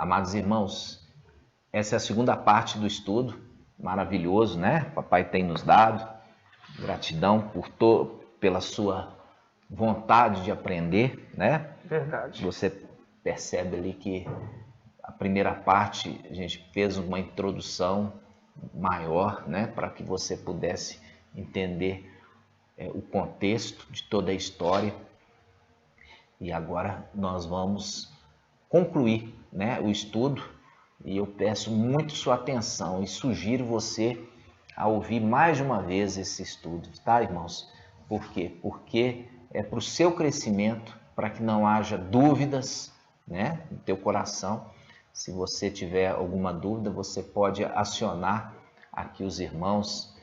Amados irmãos, essa é a segunda parte do estudo, maravilhoso, né? Papai tem nos dado, gratidão pela sua vontade de aprender, né? Verdade. Você percebe ali que a primeira parte a gente fez uma introdução maior, né? Para que você pudesse entender o contexto de toda a história. E agora nós vamos concluir, né, o estudo, e eu peço muito sua atenção e sugiro você a ouvir mais de uma vez esse estudo, tá, irmãos? Por quê? Porque é para o seu crescimento, para que não haja dúvidas, né, no teu coração. Se você tiver alguma dúvida, você pode acionar aqui os irmãos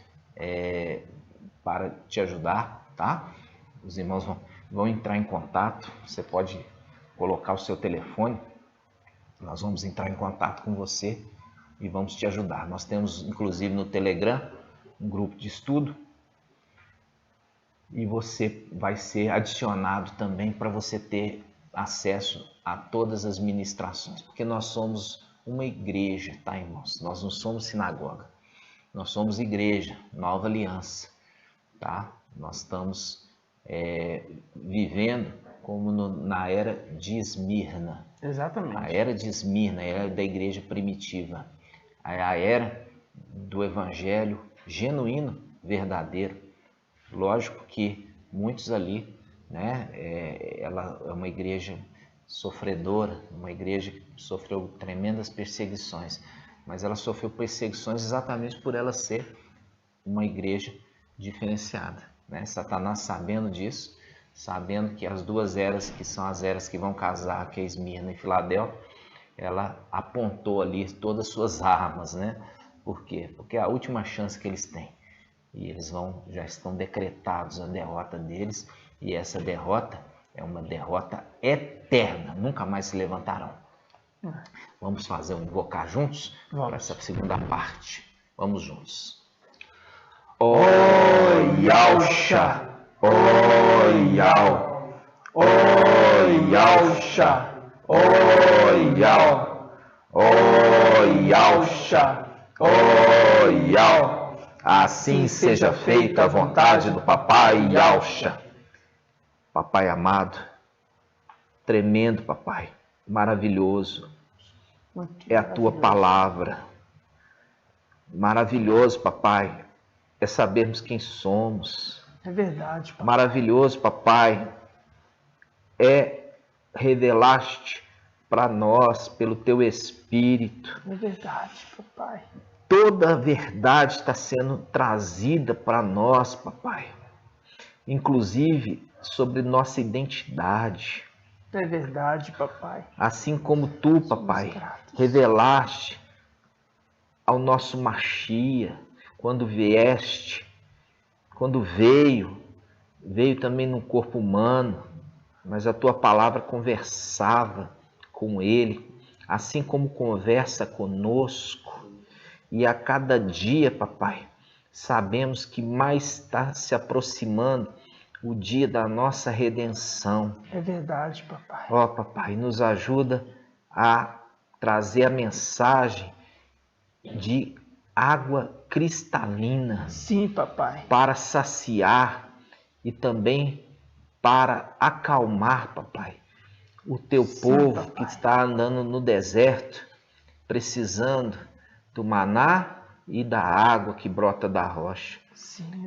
para te ajudar, tá? Os irmãos vão entrar em contato, você pode colocar o seu telefone, nós vamos entrar em contato com você e vamos te ajudar. Nós temos, inclusive, no Telegram, um grupo de estudo e você vai ser adicionado também para você ter acesso a todas as ministrações, porque nós somos uma igreja, tá, irmãos? Nós não somos sinagoga, nós somos igreja, nova aliança, tá? Nós estamos vivendo como na era de Esmirna. Exatamente. A era de Esmirna, a era da igreja primitiva, a era do evangelho genuíno, verdadeiro. Lógico que muitos ali, né, ela é uma igreja sofredora, uma igreja que sofreu tremendas perseguições, mas ela sofreu perseguições exatamente por ela ser uma igreja diferenciada, né? Satanás, sabendo disso, sabendo que as duas eras, que são as eras que vão casar, que é Esmirna e Filadélfia, ela apontou ali todas as suas armas, né? Por quê? Porque é a última chance que eles têm. E eles já estão decretados a derrota deles, e essa derrota é uma derrota eterna, nunca mais se levantarão. Vamos fazer um invocar juntos para essa segunda parte. Vamos juntos. Oi, Yahusha! Oi, Yah! Oi, Yahusha! Oi, Yah! Oi, Yahusha! Oi, Yah! Assim seja feita a vontade do Papai Yahusha. Papai amado, tremendo Papai, maravilhoso, é a tua palavra. Maravilhoso, Papai, é sabermos quem somos. É verdade, Papai. Maravilhoso, Papai, é revelar-te para nós pelo teu Espírito. É verdade, Papai. Toda a verdade está sendo trazida para nós, Papai. Inclusive sobre nossa identidade. É verdade, Papai. Assim como tu, Papai, revelaste ao nosso Machia, quando vieste, quando veio também no corpo humano, mas a tua palavra conversava com ele, assim como conversa conosco. E a cada dia, Papai, sabemos que mais está se aproximando o dia da nossa redenção. É verdade, Papai. Ó, Papai, nos ajuda a trazer a mensagem de água cristalina. Sim, Papai. Para saciar e também para acalmar, Papai, o teu povo, Papai, que está andando no deserto, precisando do maná e da água que brota da rocha,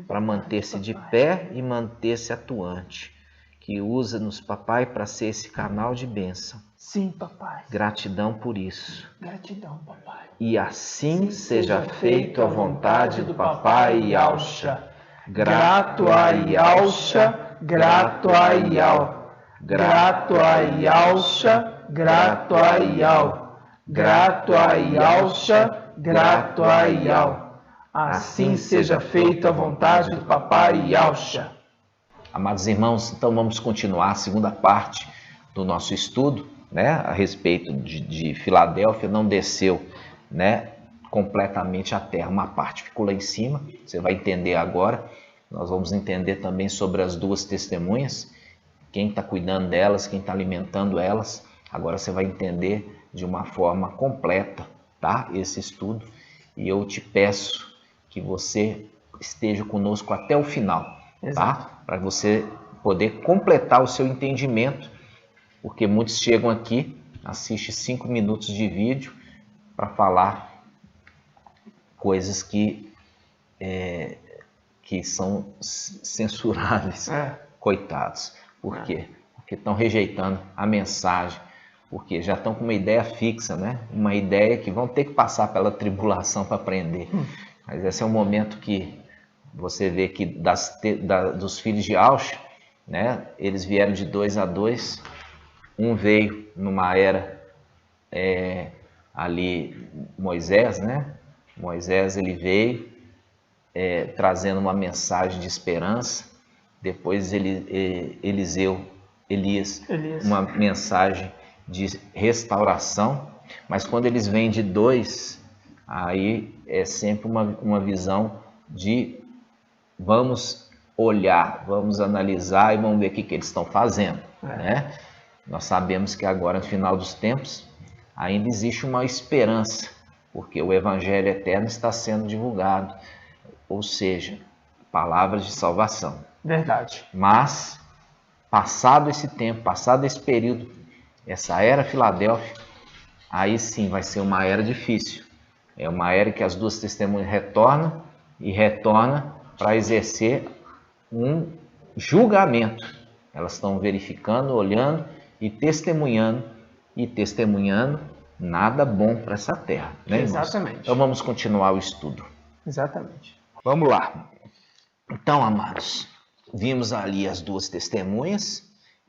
para manter-se de pé e manter-se atuante. Que usa-nos, Papai, para ser esse canal de bênção. Sim, Papai. Gratidão por isso. Gratidão, Papai. E assim seja feito a vontade do Papai Yahusha. Grato a Yahusha, grato a Yah. Grato a Yahusha, grato a Yah. Grato a Yahusha, grato a Yah. Assim seja feita a vontade do Papai Yahusha. Amados irmãos, então vamos continuar a segunda parte do nosso estudo, né, a respeito de Filadélfia. Não desceu, né, completamente a terra, uma parte ficou lá em cima, você vai entender agora. Nós vamos entender também sobre as duas testemunhas, quem está cuidando delas, quem está alimentando elas, Agora você vai entender de uma forma completa, tá? Esse estudo. E eu te peço que você esteja conosco até o final, tá? Para você poder completar o seu entendimento, porque muitos chegam aqui, assistem 5 minutos de vídeo para falar coisas que são censuráveis, coitados. Por quê? Porque estão rejeitando a mensagem, porque já estão com uma ideia fixa, né? Uma ideia que vão ter que passar pela tribulação para aprender. Mas esse é um momento que você vê que dos filhos de Aush, né? Eles vieram de 2 a 2, um veio numa era ali, Moisés, né? Moisés, ele veio trazendo uma mensagem de esperança. Depois Elias, uma mensagem de restauração. Mas quando eles vêm de 2, aí é sempre uma visão de vamos olhar, vamos analisar e vamos ver o que eles estão fazendo, né? Nós sabemos que agora, no final dos tempos, ainda existe uma esperança, porque o Evangelho eterno está sendo divulgado, ou seja, palavras de salvação. Verdade. Mas, passado esse tempo, passado esse período, essa era Filadélfia, aí sim vai ser uma era difícil. É uma era que as 2 testemunhas retornam para exercer um julgamento. Elas estão verificando, olhando e testemunhando nada bom para essa terra, né, irmãos? Exatamente. Então vamos continuar o estudo. Exatamente. Vamos lá. Então, amados, vimos ali as 2 testemunhas,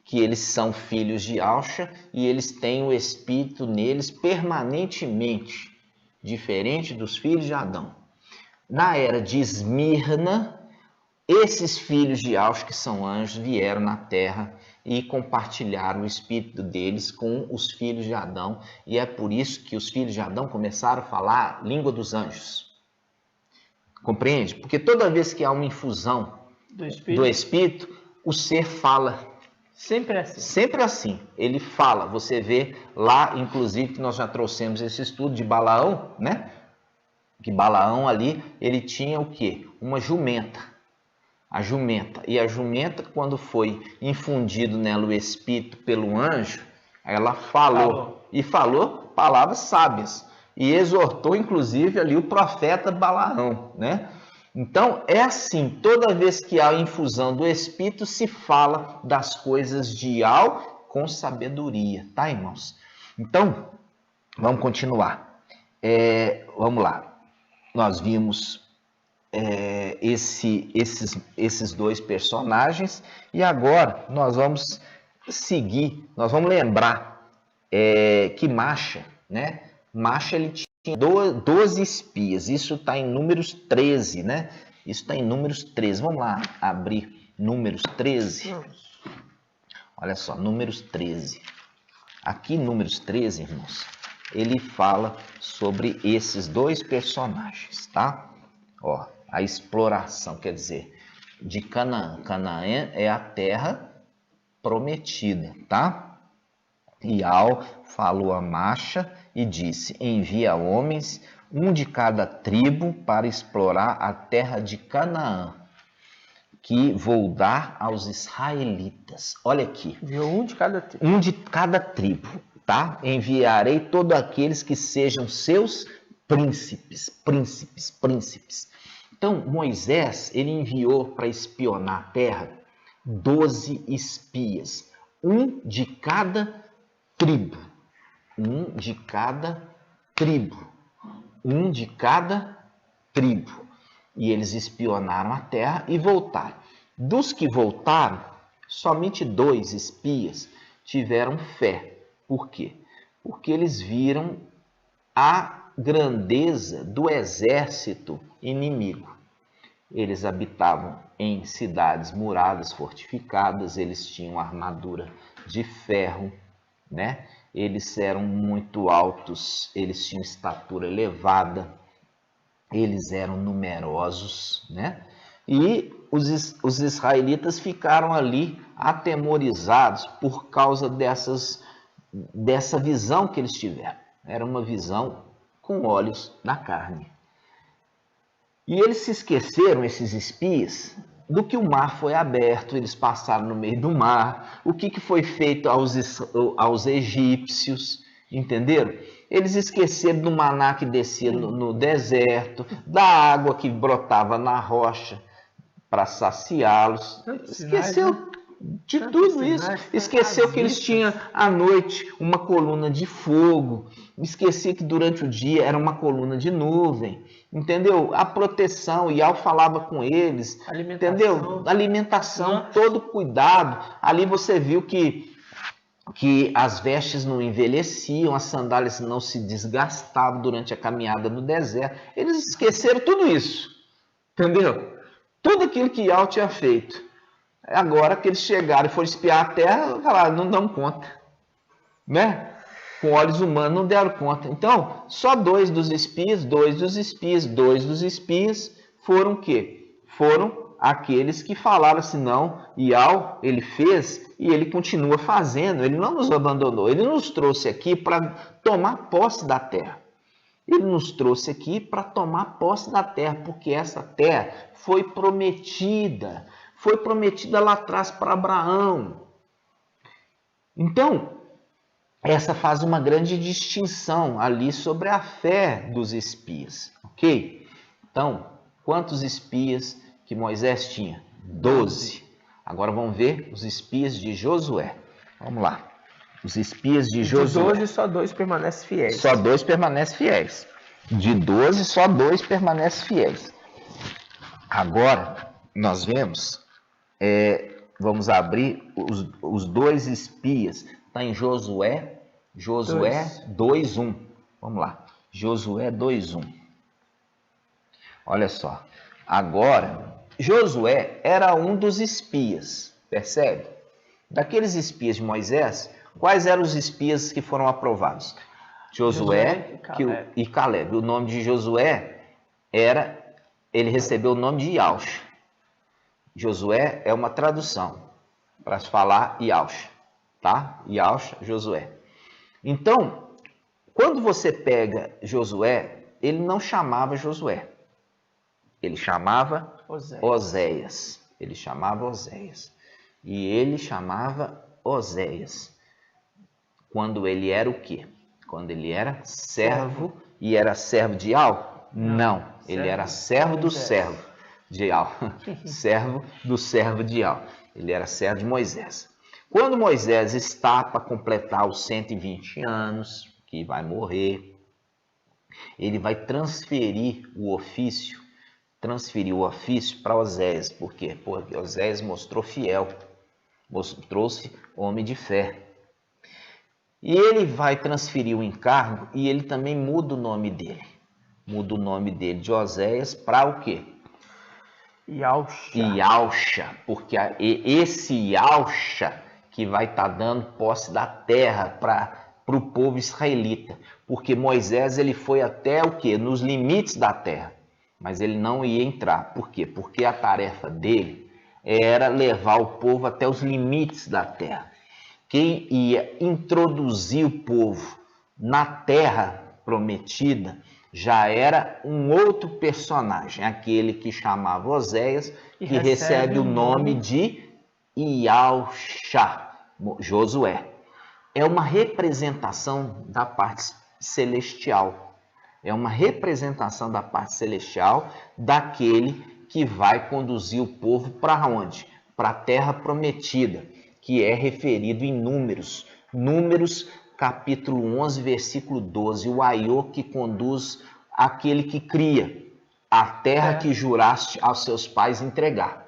que eles são filhos de Alcha e eles têm o Espírito neles permanentemente, diferente dos filhos de Adão. Na era de Esmirna, esses filhos de Alcha, que são anjos, vieram na terra e compartilharam o Espírito deles com os filhos de Adão. E é por isso que os filhos de Adão começaram a falar língua dos anjos. Compreende? Porque toda vez que há uma infusão do Espírito, o ser fala. Sempre assim. Sempre assim. Ele fala. Você vê lá, inclusive, que nós já trouxemos esse estudo de Balaão, né? Que Balaão ali, ele tinha o quê? Uma jumenta. A jumenta. E a jumenta, quando foi infundido nela o Espírito pelo anjo, ela falou. E falou palavras sábias. E exortou, inclusive, ali o profeta Balaão, né? Então, é assim, toda vez que há infusão do Espírito, se fala das coisas de Al com sabedoria, tá, irmãos? Então, vamos continuar. Vamos lá. Nós vimos esses 2 personagens e agora nós vamos seguir, nós vamos lembrar que Macha, né? Macha, ele tinha 12 espias. Isso está em Números 13, né? Isso está em Números 13. Vamos lá abrir Números 13. Olha só, Números 13. Aqui, Números 13, irmãos, ele fala sobre esses 2 personagens, tá? Ó, a exploração, quer dizer, de Canaã. Canaã é a terra prometida, tá? E Al falou a Macha e disse: envia homens, um de cada tribo, para explorar a terra de Canaã, que vou dar aos israelitas. Olha aqui. Viu? Um de cada tribo. Um de cada tribo, tá? Enviarei todos aqueles que sejam seus príncipes. Então, Moisés, ele enviou para espionar a terra 12 espias, um de cada tribo. Um de cada tribo. E eles espionaram a terra e voltaram. Dos que voltaram, somente 2 espias tiveram fé. Por quê? Porque eles viram a grandeza do exército inimigo. Eles habitavam em cidades muradas, fortificadas, eles tinham armadura de ferro, né? Eles eram muito altos, eles tinham estatura elevada, eles eram numerosos, né? E os israelitas ficaram ali atemorizados por causa dessa visão que eles tiveram. Era uma visão com olhos da carne. E eles se esqueceram, esses espias, do que o mar foi aberto, eles passaram no meio do mar, o que foi feito aos egípcios, entenderam? Eles esqueceram do maná que descia no deserto, da água que brotava na rocha para saciá-los. Esqueceu de tudo isso. Esqueceu que eles tinham à noite uma coluna de fogo. Esquecia que durante o dia era uma coluna de nuvem. Entendeu? A proteção, e Yahweh falava com eles. Entendeu? Alimentação, todo cuidado. Ali você viu que as vestes não envelheciam, as sandálias não se desgastavam durante a caminhada no deserto. Eles esqueceram tudo isso. Entendeu? Tudo aquilo que Yahweh tinha feito. Agora que eles chegaram e foram espiar a terra, falaram, não dão conta. Né? Com olhos humanos não deram conta. Então, só dois dos espias foram o quê? Foram aqueles que falaram assim, não, Yahweh, ele fez e ele continua fazendo. Ele não nos abandonou. Ele nos trouxe aqui para tomar posse da terra. Ele nos trouxe aqui para tomar posse da terra, porque essa terra foi prometida. Foi prometida lá atrás para Abraão. Então, essa faz uma grande distinção ali sobre a fé dos espias, ok? Então, quantos espias que Moisés tinha? 12. Agora vamos ver os espias de Josué. Vamos lá. Os espias de Josué. De 12, só 2 permanecem fiéis. Só 2 permanecem fiéis. De 12, só 2 permanecem fiéis. Agora, nós vemos... vamos abrir os 2 espias. Está em Josué 2:1. Vamos lá. Josué 2:1. Olha só. Agora, Josué era um dos espias. Percebe? Daqueles espias de Moisés, quais eram os espias que foram aprovados? Josué e Caleb. O nome de Josué ele recebeu o nome de Yaush. Josué é uma tradução para se falar Yaush, tá? Yaush, Josué. Então, quando você pega Josué, ele não chamava Josué. Ele chamava Oséias. Ele chamava Oséias. E ele chamava Oséias. Quando ele era o quê? Quando ele era servo e era servo de Yahweh? Não, ele era servo do servo de Yahweh. Servo do servo de Yahweh. Ele era servo de Moisés. Quando Moisés está para completar os 120 anos, que vai morrer, ele vai transferir o ofício para Oséias. Por quê? Porque Oséias mostrou fiel, mostrou-se homem de fé. E ele vai transferir o encargo e ele também muda o nome dele. Muda o nome dele de Oséias para o quê? Yausha, porque esse Yausha que vai estar dando posse da terra para o povo israelita. Porque Moisés ele foi até o quê? Nos limites da terra. Mas ele não ia entrar. Por quê? Porque a tarefa dele era levar o povo até os limites da terra. Quem ia introduzir o povo na terra prometida já era um outro personagem, aquele que chamava Oséias, que recebe o nome de Yausha, Josué. É uma representação da parte celestial. É uma representação da parte celestial daquele que vai conduzir o povo para onde? Para a terra prometida, que é referido em Números. Números, capítulo 11, versículo 12. O Aiô que conduz aquele que cria a terra que juraste aos seus pais entregar.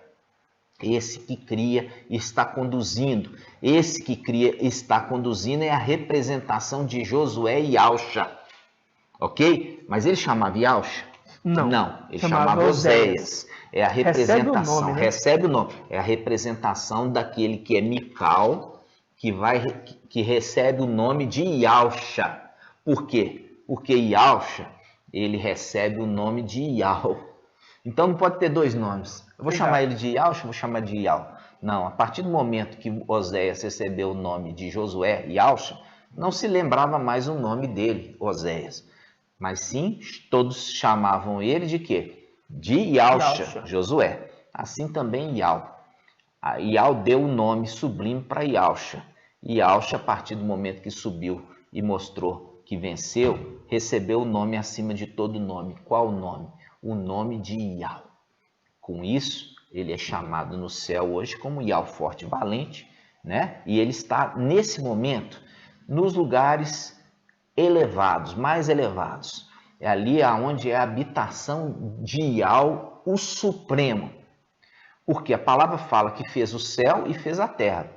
Esse que cria está conduzindo. Esse que cria está conduzindo é a representação de Josué e Yausha. Ok? Mas ele chamava Yausha? Não, ele chamava Oséias. É a representação, recebe o nome. É a representação daquele que é Mical, que recebe o nome de Yausha. Por quê? Porque Yausha, ele recebe o nome de Yahweh. Então não pode ter 2 nomes. Eu vou chamar ele de Yausha, vou chamar de Yahweh. Não, a partir do momento que Oséias recebeu o nome de Josué, Yausha, não se lembrava mais o nome dele, Oséias. Mas sim, todos chamavam ele de quê? De Ialcha, Josué. Assim também Ial. Ial deu o nome sublime para Ialcha. Ialcha, a partir do momento que subiu e mostrou que venceu, recebeu o nome acima de todo nome. Qual o nome? O nome de Ial. Com isso, ele é chamado no céu hoje como Ial forte e valente, né? E ele está, nesse momento, nos lugares elevados, mais elevados. É ali onde é a habitação de Ial, o Supremo. Porque a palavra fala que fez o céu e fez a terra.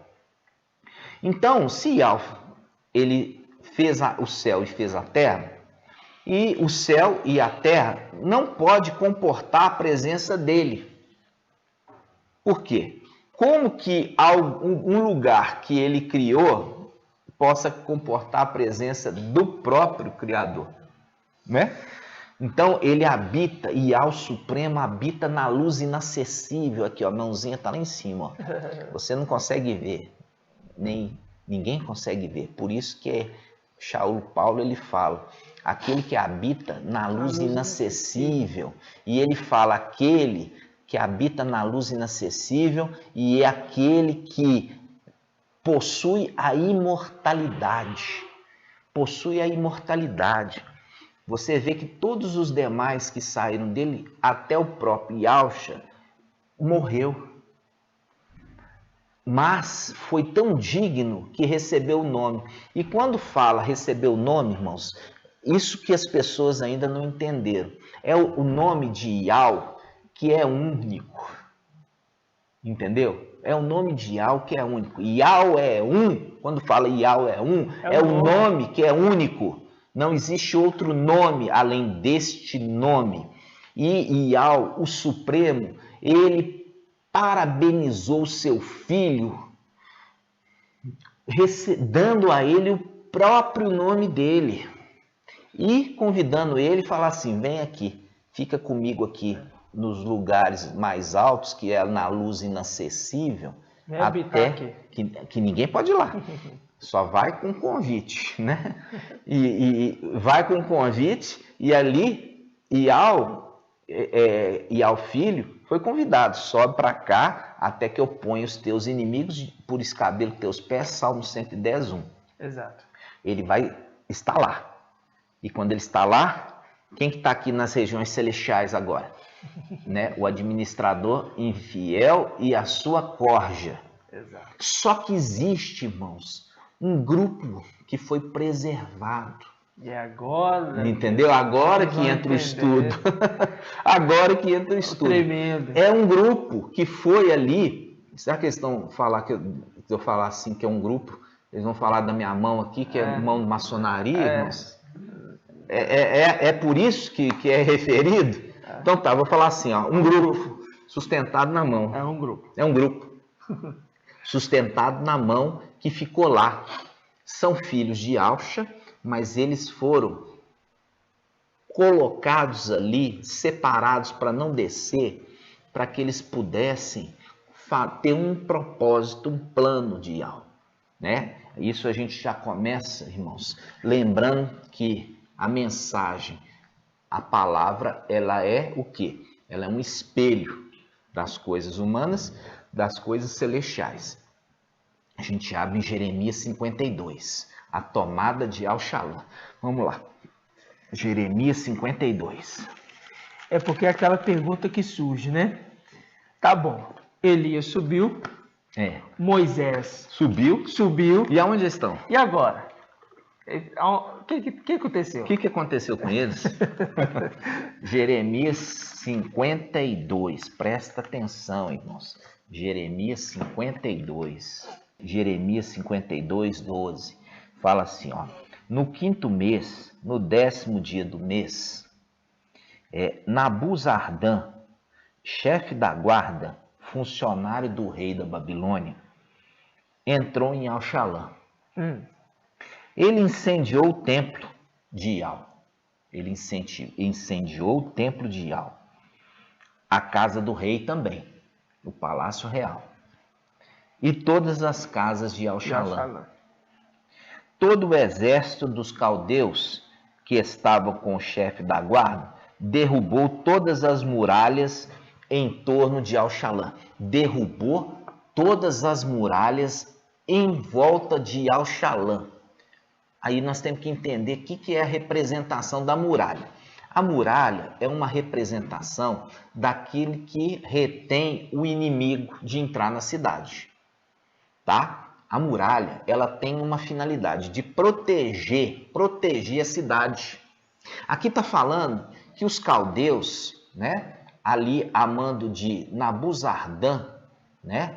Então, se Ial, ele fez o céu e fez a terra, e o céu e a terra não pode comportar a presença dele. Por quê? Como que um lugar que ele criou possa comportar a presença do próprio Criador, né? Então ele habita, e ao Supremo habita na luz inacessível. Aqui, ó, a mãozinha está lá em cima, ó. Você não consegue ver, ninguém consegue ver. Por isso que Shaul Paulo ele fala, aquele que habita na luz inacessível. E ele fala, aquele que habita na luz inacessível e é aquele que possui a imortalidade. Possui a imortalidade. Você vê que todos os demais que saíram dele, até o próprio Ialcha, morreu. Mas foi tão digno que recebeu o nome. E quando fala recebeu o nome, irmãos, isso que as pessoas ainda não entenderam. É o nome de Ial, que é único. Entendeu? É o nome de Ial que é único. Ial é um, quando fala Ial é um, é o nome que é único. Não existe outro nome além deste nome. E Ial, o Supremo, ele parabenizou seu filho, dando a ele o próprio nome dele. E convidando ele, falar assim, vem aqui, fica comigo aqui nos lugares mais altos, que é na luz inacessível, até que ninguém pode ir lá. Só vai com convite, né? E vai com convite, e ali Ial filho foi convidado, sobe para cá até que eu ponha os teus inimigos por escabelo dos teus pés, Salmo 110, 1. Exato. Ele vai estar lá. E quando ele está lá, quem que está aqui nas regiões celestiais agora? Né? O administrador infiel e a sua corja. Exato. Só que existe, irmãos, um grupo que foi preservado. E agora... Entendeu? Agora que entra o estudo. Agora que entra o estudo. Tremendo. É um grupo que foi ali... Será que eles estão falar que eu falar assim que é um grupo? Eles vão falar da minha mão aqui, que é mão de maçonaria, irmãos? É por isso que é referido? Então tá, vou falar assim, ó, um grupo sustentado na mão. É um grupo. É um grupo sustentado na mão que ficou lá. São filhos de Ialcha, mas eles foram colocados ali, separados para não descer, para que eles pudessem ter um propósito, um plano de Ial, né? Isso a gente já começa, irmãos, lembrando que a mensagem, a palavra, ela é o quê? Ela é um espelho das coisas humanas, das coisas celestiais. A gente abre em Jeremias 52, a tomada de Al-Shalom. Vamos lá. Jeremias 52. É porque é aquela pergunta que surge, né? Tá bom. Elias subiu. Moisés subiu. E aonde eles estão? E agora? O que aconteceu? O que aconteceu com eles? Jeremias 52. Presta atenção, irmãos. Jeremias 52. Jeremias 52, 12. Fala assim, ó. No 5º mês, no 10º dia do mês, Nabuzardã, chefe da guarda, funcionário do rei da Babilônia, entrou em Al-Shalom. Ele incendiou o templo de Ial. Ele incendiou o templo de Ial. A casa do rei também, o palácio real. E todas as casas de Al-Shalom. todo o exército dos caldeus que estava com o chefe da guarda derrubou todas as muralhas em torno de Al-Shalã. Derrubou todas as muralhas em volta de Al-Shalã. Aí nós temos que entender o que é a representação da muralha. A muralha é uma representação daquele que retém o inimigo de entrar na cidade. Tá? A muralha, ela tem uma finalidade de proteger a cidade. Aqui está falando que os caldeus, né, ali a mando de Nabuzardan, né,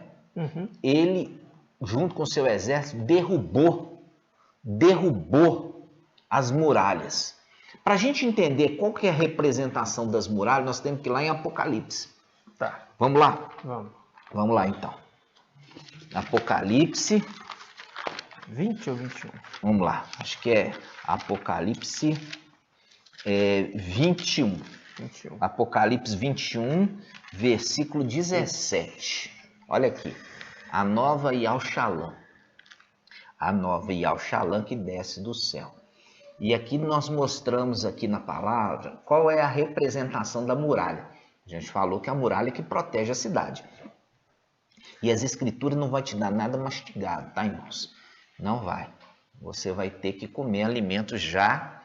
ele, junto com seu exército, derrubou as muralhas. Para a gente entender qual que é a representação das muralhas, nós temos que ir lá em Apocalipse. Tá. Vamos lá? Vamos. Vamos lá, então. Apocalipse 20 ou 21? Vamos lá, acho que é Apocalipse 21. Apocalipse 21, versículo 17. Olha aqui. A nova Yal-Shalom. A nova Yal-Shalom que desce do céu. E aqui nós mostramos aqui na palavra qual é a representação da muralha. A gente falou que a muralha é que protege a cidade. E as escrituras não vão te dar nada mastigado, tá, irmãos? Não vai. Você vai ter que comer alimentos já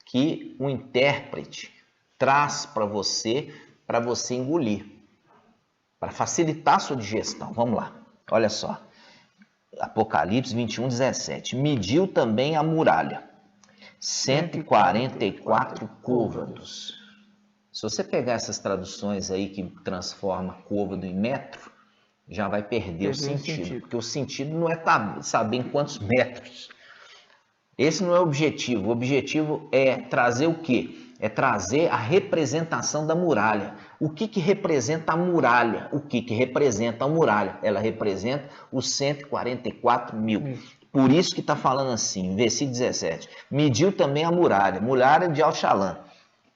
que o intérprete traz para você engolir, para facilitar a sua digestão. Vamos lá, olha só. Apocalipse 21, 17. Mediu também a muralha, 144 côvados. Se você pegar essas traduções aí que transforma côvado em metro, já vai perder o sentido. Porque o sentido não é saber em quantos metros. Esse não é o objetivo. O objetivo é trazer o quê? É trazer a representação da muralha. O que representa a muralha? O que representa a muralha? Ela representa os 144 mil. Por isso que está falando assim, versículo 17. Mediu também a muralha de Al-Shalom.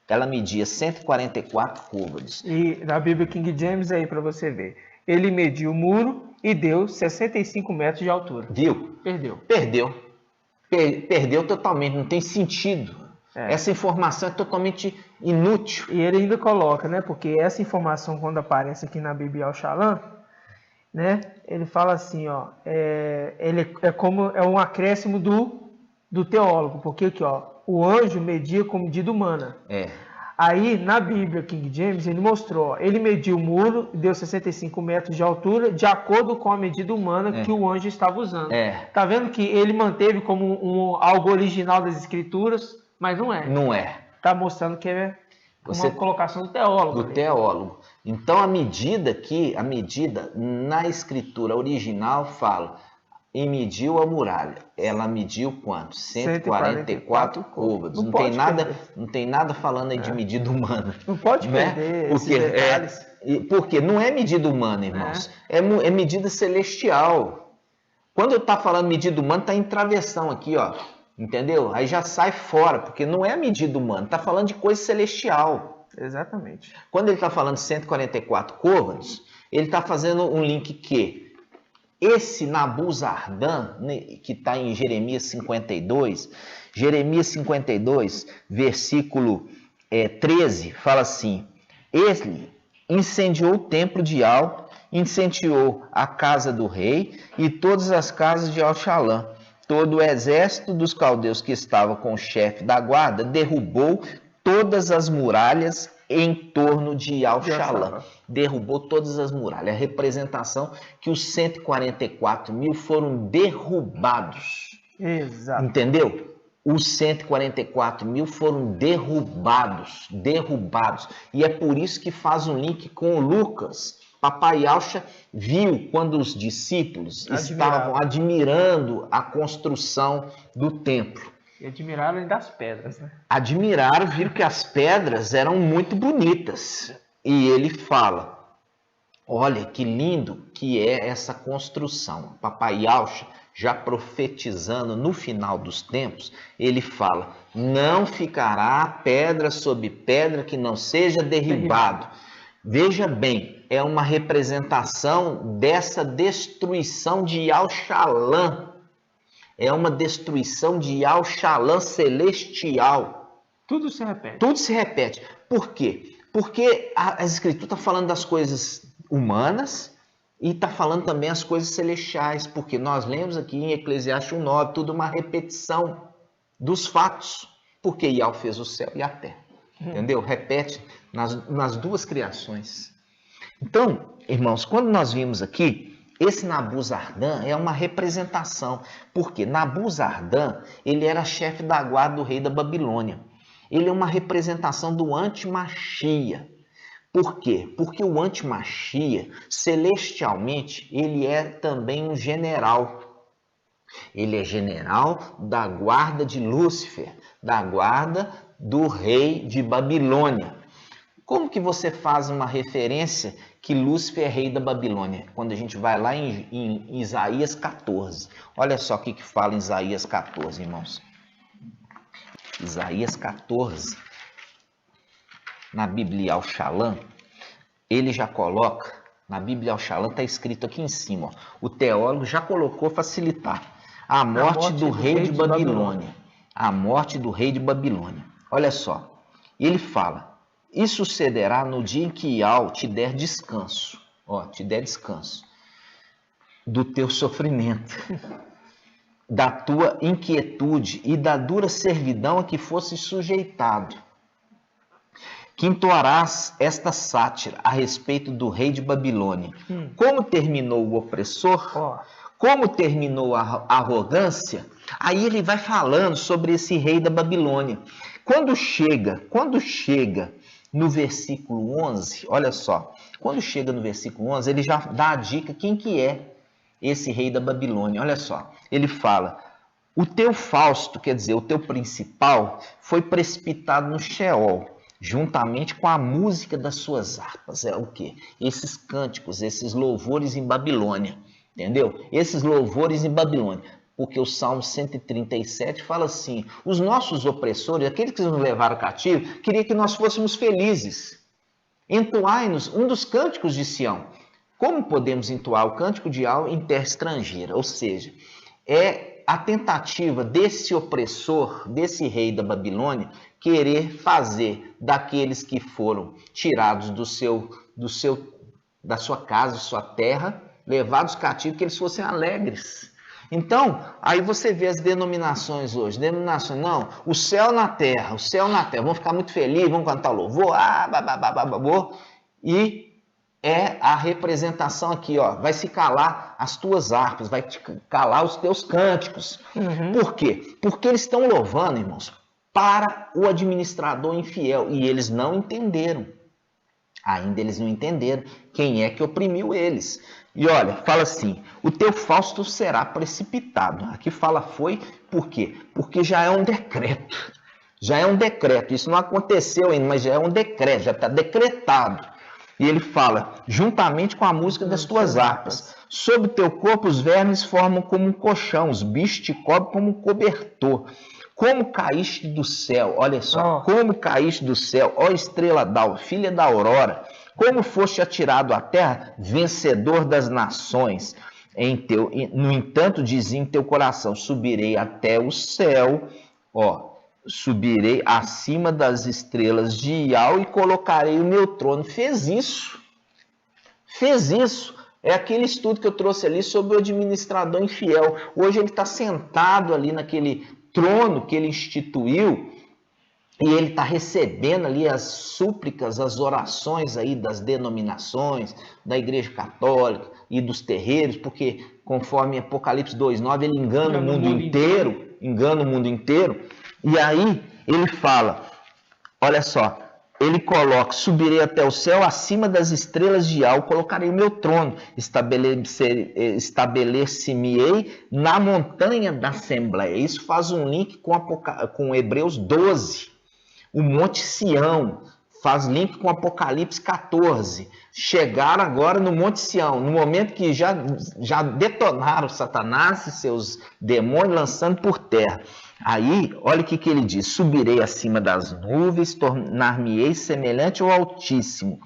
Ela media 144 côvados. E na Bíblia King James aí para você ver. Ele mediu o muro e deu 65 metros de altura. Viu? Perdeu totalmente, não tem sentido. Essa informação é totalmente inútil. E ele ainda coloca, né? Porque essa informação, quando aparece aqui na Bíblia Al-Shalom, né? Ele fala assim, ó, é um acréscimo do teólogo, porque aqui, ó, o anjo media com medida humana. Aí, na Bíblia King James, ele mostrou, ó, ele mediu o muro e deu 65 metros de altura, de acordo com a medida humana que o anjo estava usando. Tá vendo que ele manteve como algo original das escrituras, mas não é. Não é. Tá mostrando que é uma colocação do teólogo. Do teólogo. Então, a medida na escritura original fala, e mediu a muralha. Ela mediu quanto? 144 côvados. Não tem nada falando aí de medida humana. Não pode perder esses detalhes. Porque não é medida humana, irmãos. É medida celestial. Quando está falando medida humana, está em travessão aqui, ó. Entendeu? Aí já sai fora, porque não é medida humana. Está falando de coisa celestial. Exatamente. Quando ele está falando de 144 côvados, ele está fazendo um link que esse Nabuzardan, que está em Jeremias 52, versículo 13, fala assim, ele incendiou o templo de Al, incendiou a casa do rei e todas as casas de Al-Shalom. Todo o exército dos caldeus que estava com o chefe da guarda derrubou todas as muralhas em torno de Al-Shalom. Derrubou todas as muralhas. A representação que os 144 mil foram derrubados. Exato. Entendeu? Os 144 mil foram derrubados. E é por isso que faz um link com o Lucas. Papai Yalcha viu quando os discípulos estavam admirando a construção do templo. E admiraram ainda as pedras, né? Admiraram, viram que as pedras eram muito bonitas. E ele fala, olha que lindo que é essa construção. Papai Yalcha, já profetizando no final dos tempos, ele fala, não ficará pedra sobre pedra que não seja derribado. Veja bem, é uma representação dessa destruição de Al-Shalom. É uma destruição de Al-Shalom celestial. Tudo se repete. Tudo se repete. Por quê? Porque a Escritura está falando das coisas humanas e está falando também as coisas celestiais. Porque nós lemos aqui em Eclesiastes 1:9, tudo uma repetição dos fatos. Porque Yahweh fez o céu e a terra. Entendeu? Repete nas duas criações. Então, irmãos, quando nós vimos aqui, esse Nabuzardan é uma representação. Porque Nabuzardan, ele era chefe da guarda do rei da Babilônia. Ele é uma representação do antimachia. Por quê? Porque o antimachia, celestialmente, ele é também um general. Ele é general da guarda de Lúcifer, da guarda do rei de Babilônia. Como que você faz uma referência que Lúcifer é rei da Babilônia? Quando a gente vai lá em Isaías 14. Olha só o que fala em Isaías 14, irmãos. Isaías 14, na Bíblia Al-Shalom, ele já coloca, na Bíblia Al-Shalom está escrito aqui em cima, ó, o teólogo já colocou facilitar, a morte do rei de Babilônia. A morte do rei de Babilônia. Olha só, ele fala, isso sucederá no dia em que Yahweh te der descanso, ó, te der descanso do teu sofrimento, da tua inquietude e da dura servidão a que fosse sujeitado. Que entoarás esta sátira a respeito do rei de Babilônia. Como terminou o opressor, como terminou a arrogância, aí ele vai falando sobre esse rei da Babilônia. Quando chega no versículo 11, olha só, quando chega no versículo 11, ele já dá a dica quem que é esse rei da Babilônia. Olha só, ele fala, o teu Fausto, quer dizer, o teu principal, foi precipitado no Sheol, juntamente com a música das suas harpas. É o quê? Esses cânticos, esses louvores em Babilônia, entendeu? Esses louvores em Babilônia. Porque o Salmo 137 fala assim, os nossos opressores, aqueles que nos levaram cativo, queriam que nós fôssemos felizes. Entoai-nos um dos cânticos de Sião. Como podemos entoar o cântico de Yahweh em terra estrangeira? Ou seja, é a tentativa desse opressor, desse rei da Babilônia, querer fazer daqueles que foram tirados da sua casa, sua terra, levados cativos, que eles fossem alegres. Então, aí você vê as denominações hoje, não, o céu na terra, vamos ficar muito felizes, vamos cantar louvor, e é a representação aqui, ó, vai se calar as tuas harpas, vai te calar os teus cânticos. Por quê? Porque eles estão louvando, irmãos, para o administrador infiel, e eles não entenderam. Ainda eles não entenderam quem é que oprimiu eles. E olha, fala assim, o teu Fausto será precipitado. Aqui fala foi, por quê? Porque já é um decreto. Já é um decreto. Isso não aconteceu ainda, mas já é um decreto, já está decretado. E ele fala, juntamente com a música das tuas harpas, sobre o teu corpo os vermes formam como um colchão, os bichos te cobrem como um cobertor. Como caíste do céu, olha só, como caíste do céu, ó estrela d'alva, filha da aurora, como foste atirado à terra, vencedor das nações. No entanto, dizia em teu coração, subirei até o céu, subirei acima das estrelas de Yahweh e colocarei o meu trono. Fez isso. É aquele estudo que eu trouxe ali sobre o administrador infiel. Hoje ele está sentado ali naquele trono que ele instituiu e ele está recebendo ali as súplicas, as orações aí das denominações, da Igreja Católica e dos terreiros, porque conforme Apocalipse 2:9 ele engana o mundo inteiro. E aí ele fala, olha só, ele coloca, subirei até o céu, acima das estrelas de Yahweh, colocarei o meu trono, estabelecer-me-ei na montanha da Assembleia. Isso faz um link com Hebreus 12, o Monte Sião, faz link com Apocalipse 14. Chegaram agora no Monte Sião, no momento que já detonaram Satanás e seus demônios, lançando por terra. Aí, olha o que ele diz, subirei acima das nuvens, tornar-me-ei semelhante ao Altíssimo,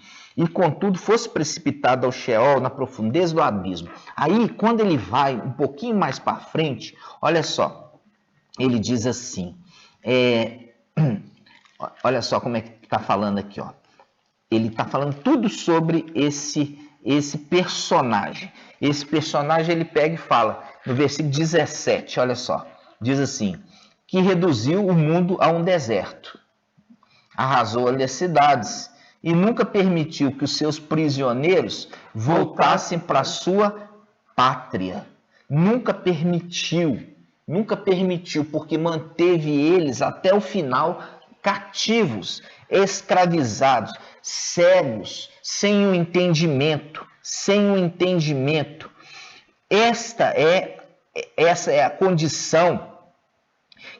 e contudo fosse precipitado ao Sheol, na profundeza do abismo. Aí, quando ele vai um pouquinho mais para frente, olha só, ele diz assim, olha só como é que está falando aqui, ó. Ele está falando tudo sobre esse personagem. Esse personagem ele pega e fala, no versículo 17, olha só, diz assim, que reduziu o mundo a um deserto, arrasou ali as cidades e nunca permitiu que os seus prisioneiros voltassem para a sua pátria. Nunca permitiu, porque manteve eles até o final cativos, escravizados, cegos, sem o entendimento, Essa é a condição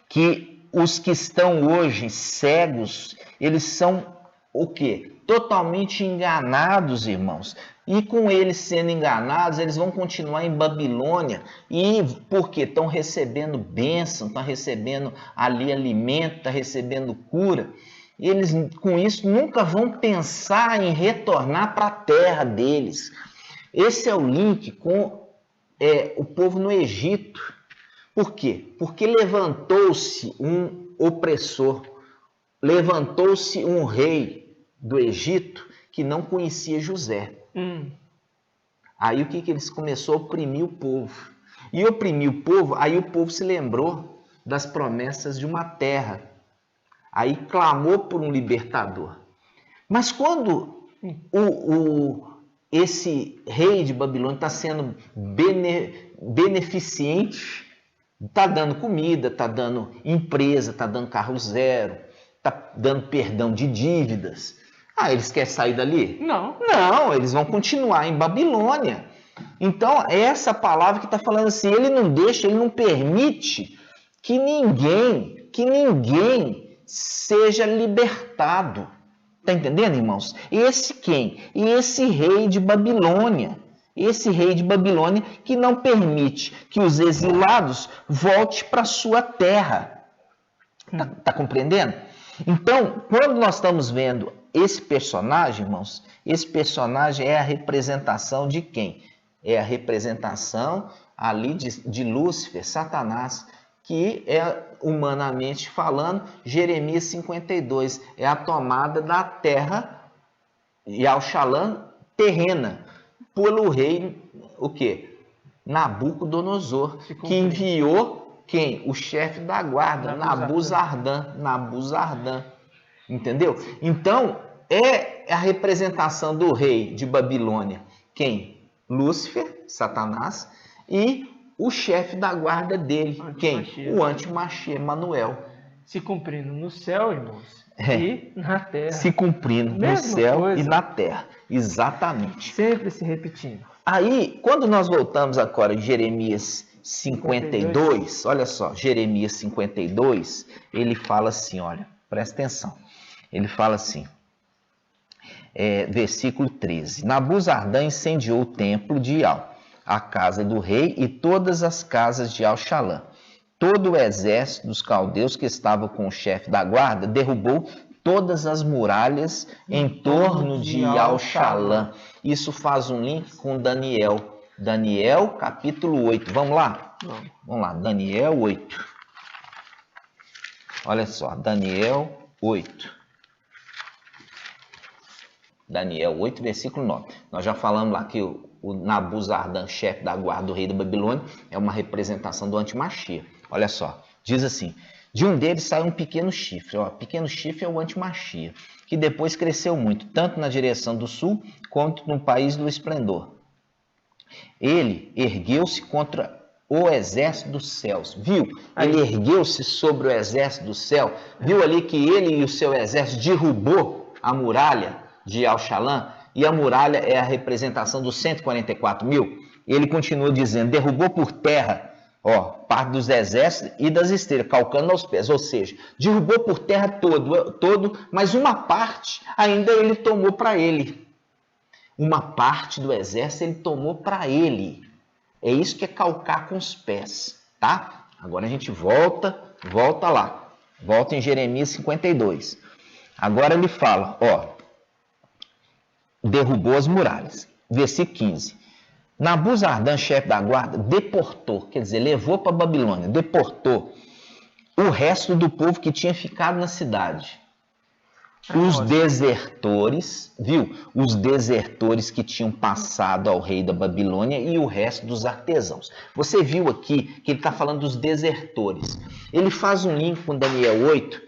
que os que estão hoje cegos, eles são o quê? Totalmente enganados, irmãos. E com eles sendo enganados, eles vão continuar em Babilônia. E por quê? Estão recebendo bênção, estão recebendo ali alimento, estão recebendo cura. Eles, com isso, nunca vão pensar em retornar para a terra deles. Esse é o link com o povo no Egito. Por quê? Porque levantou-se um opressor, levantou-se um rei do Egito que não conhecia José. Aí o que eles começaram a oprimir o povo? E oprimir o povo, aí o povo se lembrou das promessas de uma terra. Aí clamou por um libertador. Mas quando esse rei de Babilônia está sendo beneficente, está dando comida, está dando empresa, está dando carro zero, está dando perdão de dívidas. Eles querem sair dali? Não, eles vão continuar em Babilônia. Então, essa palavra que está falando assim, ele não deixa, ele não permite que ninguém seja libertado. Está entendendo, irmãos? Esse quem? Esse rei de Babilônia. Esse rei de Babilônia que não permite que os exilados voltem para sua terra. Tá compreendendo? Então, quando nós estamos vendo esse personagem, irmãos, esse personagem é a representação de quem? É a representação ali de Lúcifer, Satanás, que é, humanamente falando, Jeremias 52, é a tomada da terra e Al-Shalã terrena pelo rei, o quê? Nabucodonosor, que enviou quem? O chefe da guarda, Nabuzardan. Entendeu? Então, é a representação do rei de Babilônia. Quem? Lúcifer, Satanás, e o chefe da guarda dele. Quem? O antimachia, Manuel. Se cumprindo no céu, irmãos, e na terra. Se cumprindo no céu e na terra. Exatamente. Sempre se repetindo. Aí, quando nós voltamos agora em Jeremias 52, olha só, Jeremias 52, ele fala assim, olha, presta atenção. Ele fala assim, versículo 13. Nabuzardan incendiou o templo de Ial, a casa do rei e todas as casas de Al-Shalã. Todo o exército dos caldeus que estava com o chefe da guarda derrubou todas as muralhas em torno de Al-Shalã. Isso faz um link com Daniel. Daniel, capítulo 8. Vamos lá? Vamos lá, Daniel 8. Olha só, Daniel 8. Daniel 8, versículo 9. Nós já falamos lá que o Nabuzardan, chefe da guarda do rei da Babilônia, é uma representação do antimachia. Olha só, diz assim, de um deles saiu um pequeno chifre. Pequeno chifre é o antimachia, que depois cresceu muito, tanto na direção do sul, quanto no país do esplendor. Ele ergueu-se contra o exército dos céus. Viu? Ele ergueu-se sobre o exército do céu. Viu ali que ele e o seu exército derrubou a muralha de Al-Shalã, e a muralha é a representação dos 144 mil. Ele continua dizendo, derrubou por terra, parte dos exércitos e das esteiras, calcando aos pés, ou seja, derrubou por terra todo, mas uma parte ainda ele tomou para ele. Uma parte do exército ele tomou para ele. É isso que é calcar com os pés, tá? Agora a gente volta lá. Volta em Jeremias 52. Agora ele fala, derrubou as muralhas. Versículo 15. Nabuzardan, chefe da guarda, deportou, quer dizer, levou para a Babilônia, deportou o resto do povo que tinha ficado na cidade. Os desertores, viu? Os desertores que tinham passado ao rei da Babilônia e o resto dos artesãos. Você viu aqui que ele está falando dos desertores. Ele faz um link com Daniel 8.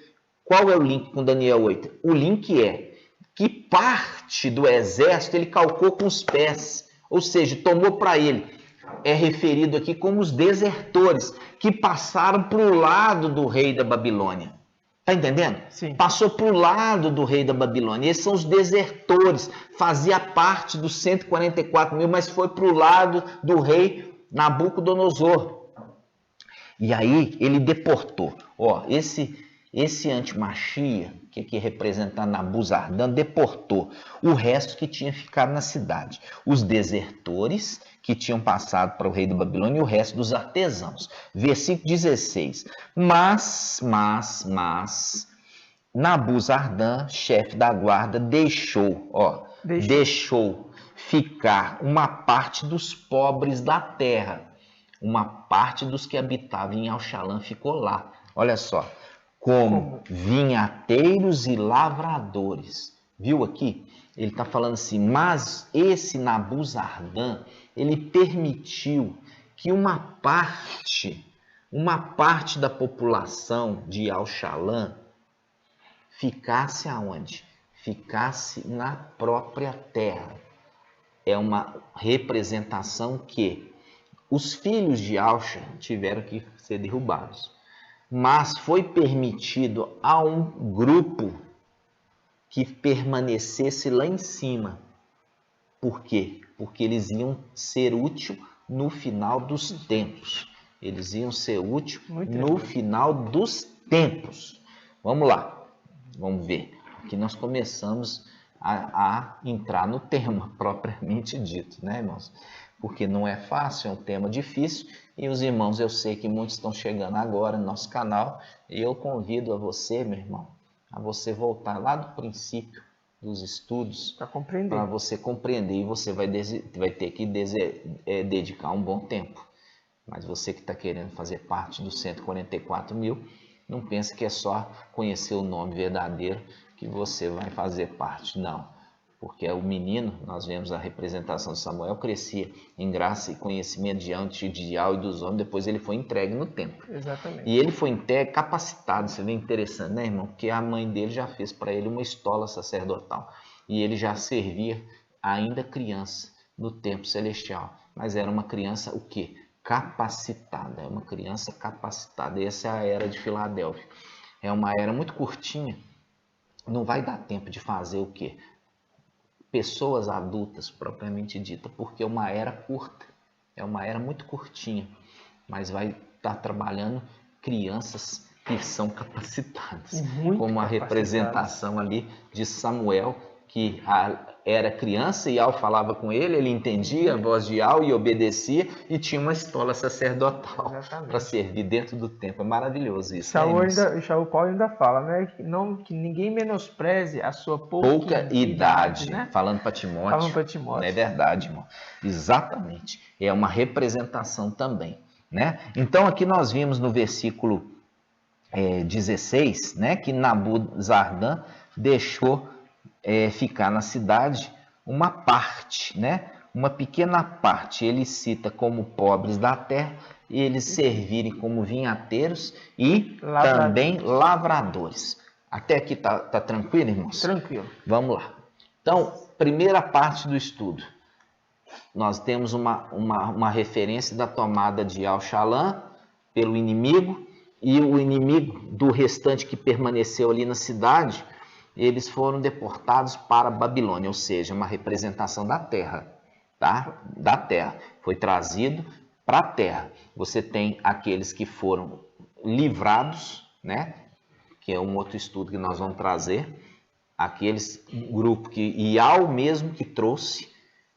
Qual é o link com Daniel 8? O link é que parte do exército ele calcou com os pés, ou seja, tomou para ele. É referido aqui como os desertores que passaram para o lado do rei da Babilônia. Está entendendo? Sim. Passou para o lado do rei da Babilônia. Esses são os desertores. Fazia parte dos 144 mil, mas foi para o lado do rei Nabucodonosor. E aí ele deportou. Ó, esse antimachia, que aqui representa Nabuzardan, deportou o resto que tinha ficado na cidade. Os desertores que tinham passado para o rei da Babilônia e o resto dos artesãos. Versículo 16. Mas, Nabuzardan, chefe da guarda, deixou ficar uma parte dos pobres da terra. Uma parte dos que habitavam em Alxalã ficou lá. Olha só. Como vinhateiros e lavradores. Viu aqui? Ele está falando assim, mas esse Nabuzardan, ele permitiu que uma parte da população de Alxalã ficasse aonde? Ficasse na própria terra. É uma representação que os filhos de Alxa tiveram que ser derrubados. Mas foi permitido a um grupo que permanecesse lá em cima. Por quê? Porque eles iam ser úteis no final dos tempos. Eles iam ser úteis no final dos tempos. Vamos lá, vamos ver. Aqui nós começamos a entrar no tema propriamente dito, né, irmãos? Porque não é fácil, é um tema difícil. E os irmãos, eu sei que muitos estão chegando agora no nosso canal. E eu convido a você, meu irmão, a você voltar lá do princípio dos estudos para você compreender. E você vai ter que dedicar um bom tempo. Mas você que está querendo fazer parte dos 144 mil, não pense que é só conhecer o nome verdadeiro que você vai fazer parte. Não. Porque o menino, nós vemos a representação de Samuel, crescia em graça e conhecimento diante de Dial e dos homens, depois ele foi entregue no templo. Exatamente. E ele foi entregue capacitado, você vê interessante, né, irmão? Porque a mãe dele já fez para ele uma estola sacerdotal. E ele já servia ainda criança no templo celestial. Mas era uma criança o quê? Capacitada, é uma criança capacitada. E essa é a era de Filadélfia. É uma era muito curtinha, não vai dar tempo de fazer o quê? Pessoas adultas, propriamente dita, porque é uma era curta, é uma era muito curtinha, mas vai estar trabalhando crianças que são capacitadas, como a representação ali de Samuel, que era criança e Al falava com ele, ele entendia a voz de Al e obedecia, e tinha uma estola sacerdotal para servir dentro do templo. É maravilhoso isso. Shaul Paulo ainda fala, né, que ninguém menospreze a sua pouca idade, né? Falando para Timóteo. Não é verdade, irmão. Exatamente. É uma representação também, né? Então aqui nós vimos no versículo 16, né, que Nabuzardan deixou ficar na cidade uma parte, né? Uma pequena parte. Ele cita como pobres da terra, e eles servirem como vinhateiros e também lavradores. Até aqui tá tranquilo, irmãos? Tranquilo. Vamos lá. Então, primeira parte do estudo. Nós temos uma referência da tomada de Alxalã pelo inimigo, e o inimigo do restante que permaneceu ali na cidade, eles foram deportados para a Babilônia, ou seja, uma representação da terra, tá? Da terra. Foi trazido para a terra. Você tem aqueles que foram livrados, né? Que é um outro estudo que nós vamos trazer. Aqueles grupo que Ial mesmo que trouxe,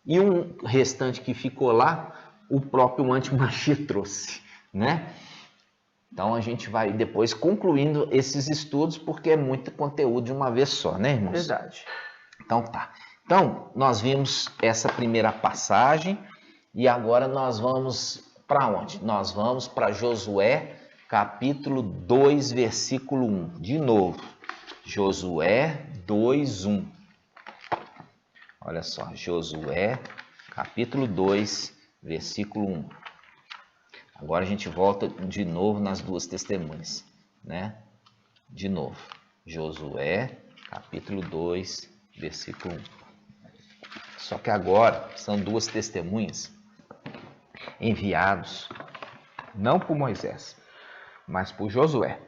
e um restante que ficou lá, o próprio antimachia trouxe, né? Então a gente vai depois concluindo esses estudos, porque é muito conteúdo de uma vez só, né, irmãos? Verdade. Então tá. Então, nós vimos essa primeira passagem e agora nós vamos para onde? Nós vamos para Josué, capítulo 2, versículo 1. De novo, Josué 2, 1. Olha só, Josué, capítulo 2, versículo 1. Agora a gente volta de novo nas duas testemunhas, né? De novo, Josué, capítulo 2, versículo 1. Só que agora são duas testemunhas enviados não por Moisés, mas por Josué,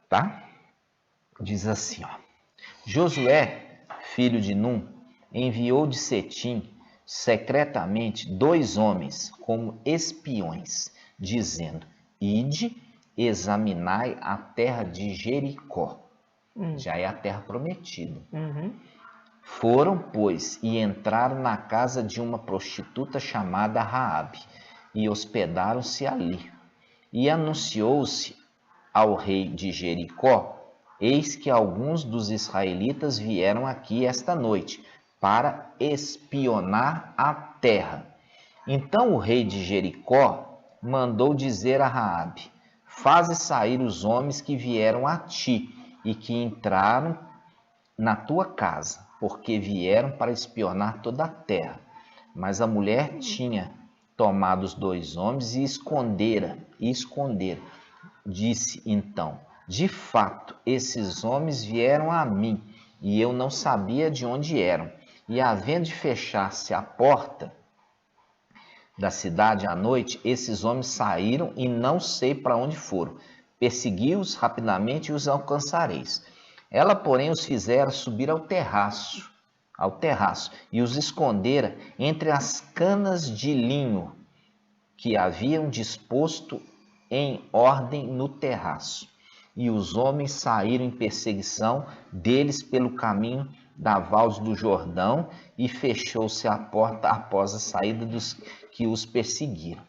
tá? Diz assim, ó. Josué, filho de Num, enviou de Setim secretamente 2 homens como espiões, dizendo: Ide, examinai a terra de Jericó. Já é a terra prometida. Foram, pois, e entraram na casa de uma prostituta chamada Raabe, e hospedaram-se ali. E anunciou-se ao rei de Jericó: Eis que alguns dos israelitas vieram aqui esta noite para espionar a terra. Então o rei de Jericó mandou dizer a Raabe: Faze sair os homens que vieram a ti e que entraram na tua casa, porque vieram para espionar toda a terra. Mas a mulher tinha tomado os 2 homens e escondera. Disse então: De fato, esses homens vieram a mim, e eu não sabia de onde eram. E havendo de fechar-se a porta da cidade à noite, esses homens saíram e não sei para onde foram. Persegui-os rapidamente e os alcançareis. Ela, porém, os fizera subir ao terraço, e os escondera entre as canas de linho que haviam disposto em ordem no terraço. E os homens saíram em perseguição deles pelo caminho da valde do Jordão, e fechou-se a porta após a saída dos que os perseguiram.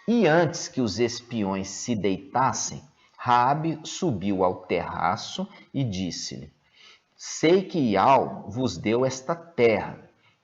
E antes que os espiões se deitassem, Raabe subiu ao terraço e disse-lhe: Sei que Iau vos deu esta terra,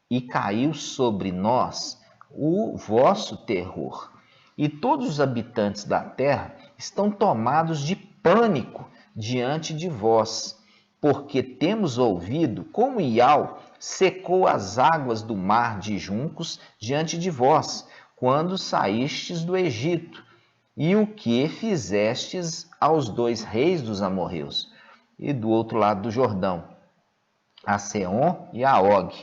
e caiu sobre nós o vosso terror. E todos os habitantes da terra estão tomados de pânico diante de vós, porque temos ouvido como Iau secou as águas do mar de juncos diante de vós, quando saístes do Egito, e o que fizestes aos 2 reis dos amorreus, e do outro lado do Jordão, a Seom e a Og,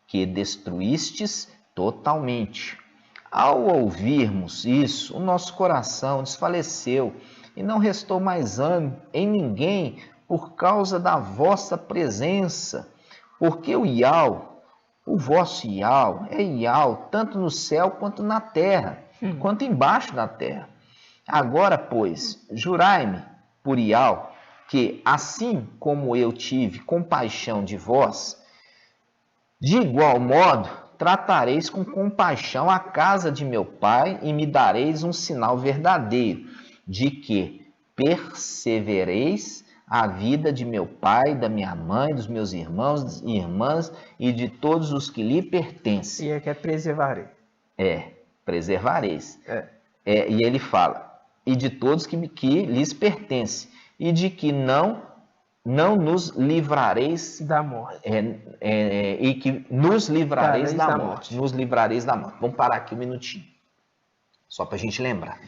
que destruístes totalmente. Ao ouvirmos isso, o nosso coração desfaleceu, e não restou mais ânimo em ninguém por causa da vossa presença, porque o Iau, o vosso Iau, é Iau, tanto no céu quanto na terra, quanto embaixo da terra. Agora, pois, jurai-me por Iau, que assim como eu tive compaixão de vós, de igual modo tratareis com compaixão a casa de meu pai, e me dareis um sinal verdadeiro, de que persevereis a vida de meu pai, da minha mãe, dos meus irmãos e irmãs, e de todos os que lhe pertencem. E aqui é preservarei. Preservareis. E ele fala: e de todos que lhes pertencem, e de que não nos livrareis da morte. E que nos livrareis da morte. Nos livrareis da morte. Vamos parar aqui um minutinho, só para a gente lembrar.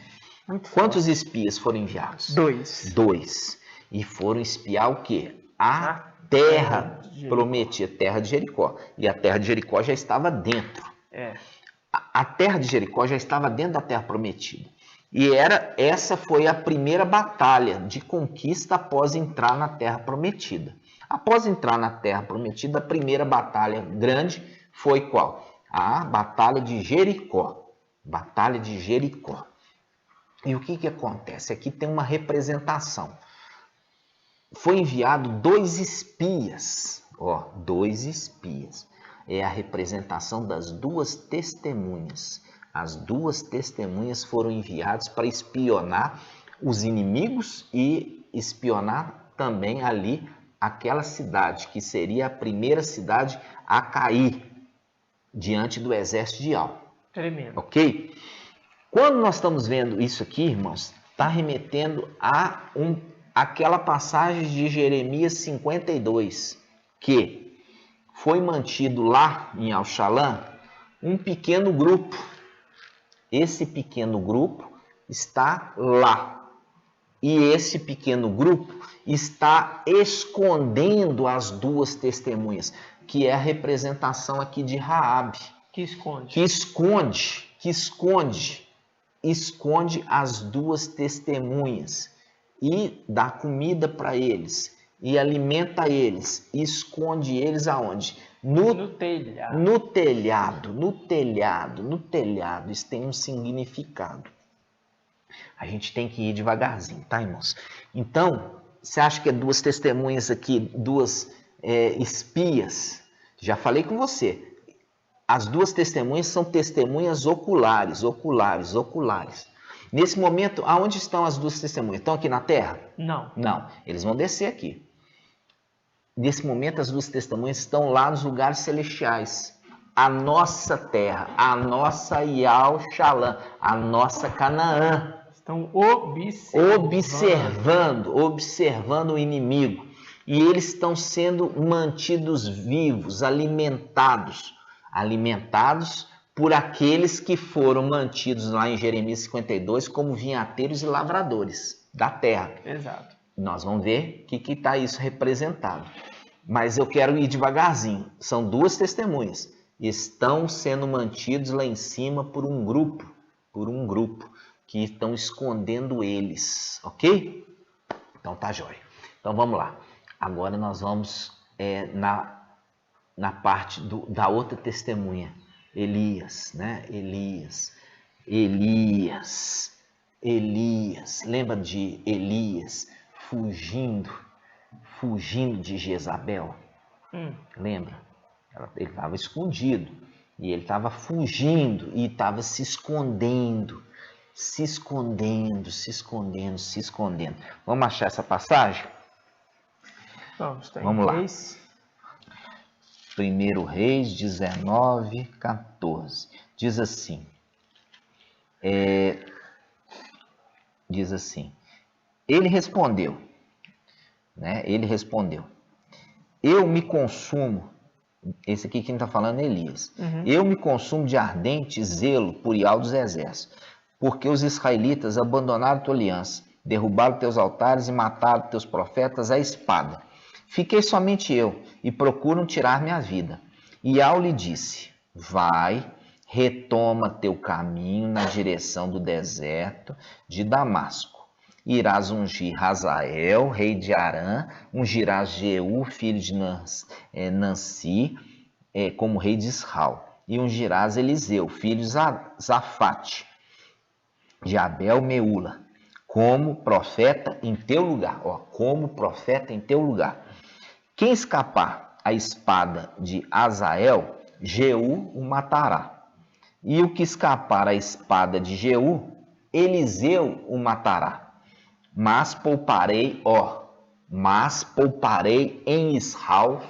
Quantos espias foram enviados? 2. E foram espiar o quê? A terra prometida, a terra de Jericó. E a terra de Jericó já estava dentro. A terra de Jericó já estava dentro da terra prometida. E essa foi a primeira batalha de conquista após entrar na terra prometida. Após entrar na terra prometida, a primeira batalha grande foi qual? A batalha de Jericó. Batalha de Jericó. E o que acontece? Aqui tem uma representação. Foi enviado 2 espias. 2 espias. É a representação das 2 testemunhas. As 2 testemunhas foram enviadas para espionar os inimigos e espionar também ali aquela cidade que seria a primeira cidade a cair diante do exército de Al. Tremendo. Ok? Quando nós estamos vendo isso aqui, irmãos, está remetendo a aquela passagem de Jeremias 52, que foi mantido lá em Al-Shalã um pequeno grupo. Esse pequeno grupo está lá. E esse pequeno grupo está escondendo as duas testemunhas, que é a representação aqui de Raabe. Que esconde. Que esconde as duas testemunhas e dá comida para eles e alimenta eles, e esconde eles aonde? No telhado. No telhado. Isso tem um significado. A gente tem que ir devagarzinho, tá, irmãos? Então, você acha que é duas testemunhas aqui, duas espias? Já falei com você. As duas testemunhas são testemunhas oculares. Nesse momento, aonde estão as duas testemunhas? Estão aqui na terra? Não. Não, eles vão descer aqui. Nesse momento, as duas testemunhas estão lá nos lugares celestiais. A nossa terra, a nossa Yal-Shalã, a nossa Canaã. Estão observando o inimigo. E eles estão sendo mantidos vivos, alimentados por aqueles que foram mantidos lá em Jeremias 52 como vinhateiros e lavradores da terra. Exato. Nós vamos ver o que está isso representado. Mas eu quero ir devagarzinho. São duas testemunhas. Estão sendo mantidos lá em cima por um grupo que estão escondendo eles, ok? Então tá jóia. Então vamos lá. Agora nós vamos na parte da outra testemunha, Elias, né? Elias. Lembra de Elias fugindo de Jezabel? Lembra? Ele estava escondido e ele estava fugindo e estava se escondendo. Vamos achar essa passagem? Vamos lá. 1 Reis 19, 14. Diz assim. Ele respondeu, eu me consumo. Esse aqui quem está falando é Elias. Eu me consumo de ardente zelo por Yahvé dos exércitos, porque os israelitas abandonaram tua aliança, derrubaram teus altares e mataram teus profetas à espada. Fiquei somente eu, e procuram tirar minha vida. E Yahvé lhe disse, vai, retoma teu caminho na direção do deserto de Damasco. Irás ungir Hazael, rei de Arã, ungirás Jeú, filho de Nansi, como rei de Israel. E ungirás Eliseu, filho de Zafate, de Abel Meula, como profeta em teu lugar. Quem escapar à espada de Hazael, Jeú o matará. E o que escapar à espada de Jeú, Eliseu o matará. Mas pouparei em Israel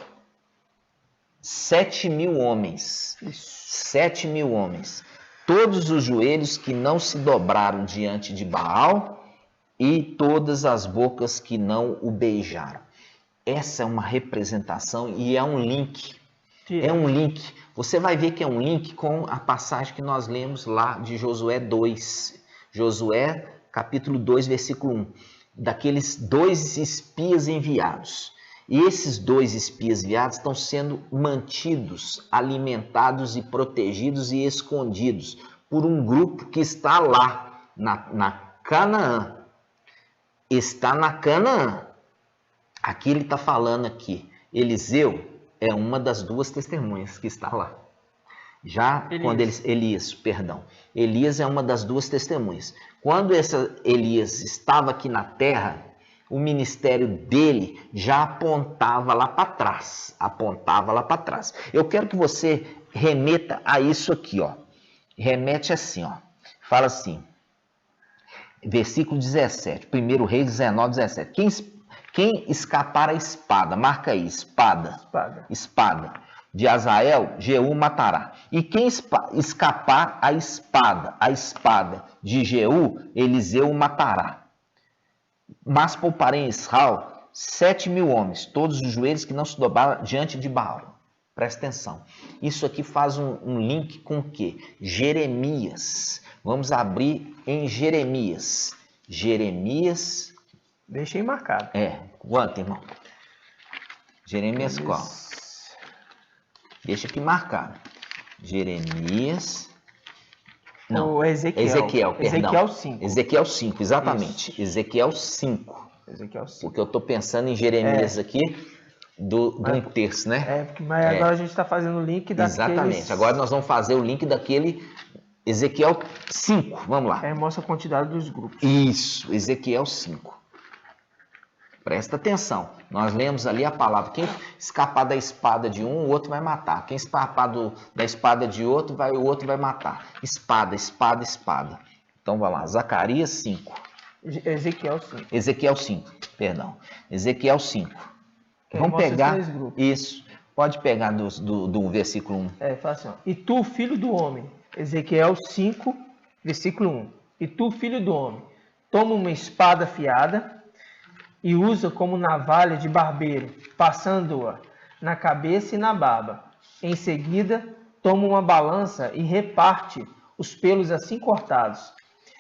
7.000 homens. 7.000 homens. Todos os joelhos que não se dobraram diante de Baal e todas as bocas que não o beijaram. Essa é uma representação e é um link. Você vai ver que é um link com a passagem que nós lemos lá de Josué 2. Josué, capítulo 2, versículo 1. Daqueles 2 espias enviados. E esses 2 espias enviados estão sendo mantidos, alimentados e protegidos e escondidos por um grupo que está lá, na Canaã. Está na Canaã. Aqui ele está falando aqui. Eliseu é uma das 2 testemunhas que está lá. Elias é uma das 2 testemunhas. Quando Elias estava aqui na terra, o ministério dele já apontava lá para trás. Eu quero que você remeta a isso aqui, ó. Remete assim, ó. Fala assim. Versículo 17, 1 Reis 19, 17. Quem escapar a espada, marca aí, espada. Espada. Espada. De Azael, Jeú matará. E quem escapar a espada de Jeú, Eliseu matará. Mas pouparei em Israel 7.000 homens, todos os joelhos que não se dobraram diante de Baal. Presta atenção. Isso aqui faz um link com o quê? Jeremias. Vamos abrir em Jeremias. Jeremias. Deixei marcado. Quanto, irmão? Jeremias qual? Deixa aqui marcado. Jeremias. Não, o Ezequiel. Ezequiel, perdão. Ezequiel 5. Ezequiel 5, exatamente. Isso. Ezequiel 5. Ezequiel 5. Porque eu estou pensando em Jeremias aqui do um terço, né? Mas agora a gente está fazendo o link daqueles... Exatamente. Agora nós vamos fazer o link daquele Ezequiel 5. Vamos lá. Mostra a quantidade dos grupos. Isso, Ezequiel 5. Presta atenção. Nós lemos ali a palavra. Quem escapar da espada de um, o outro vai matar. Quem escapar da espada de outro, o outro vai matar. Espada, espada, espada. Então, vamos lá. Zacarias 5. Ezequiel 5. Ezequiel 5, perdão. Ezequiel 5. Vamos pegar isso. Pode pegar do versículo 1. Fala assim, ó. E tu, filho do homem, Ezequiel 5, versículo 1. E tu, filho do homem, toma uma espada afiada e usa como navalha de barbeiro, passando-a na cabeça e na barba. Em seguida, toma uma balança e reparte os pelos assim cortados.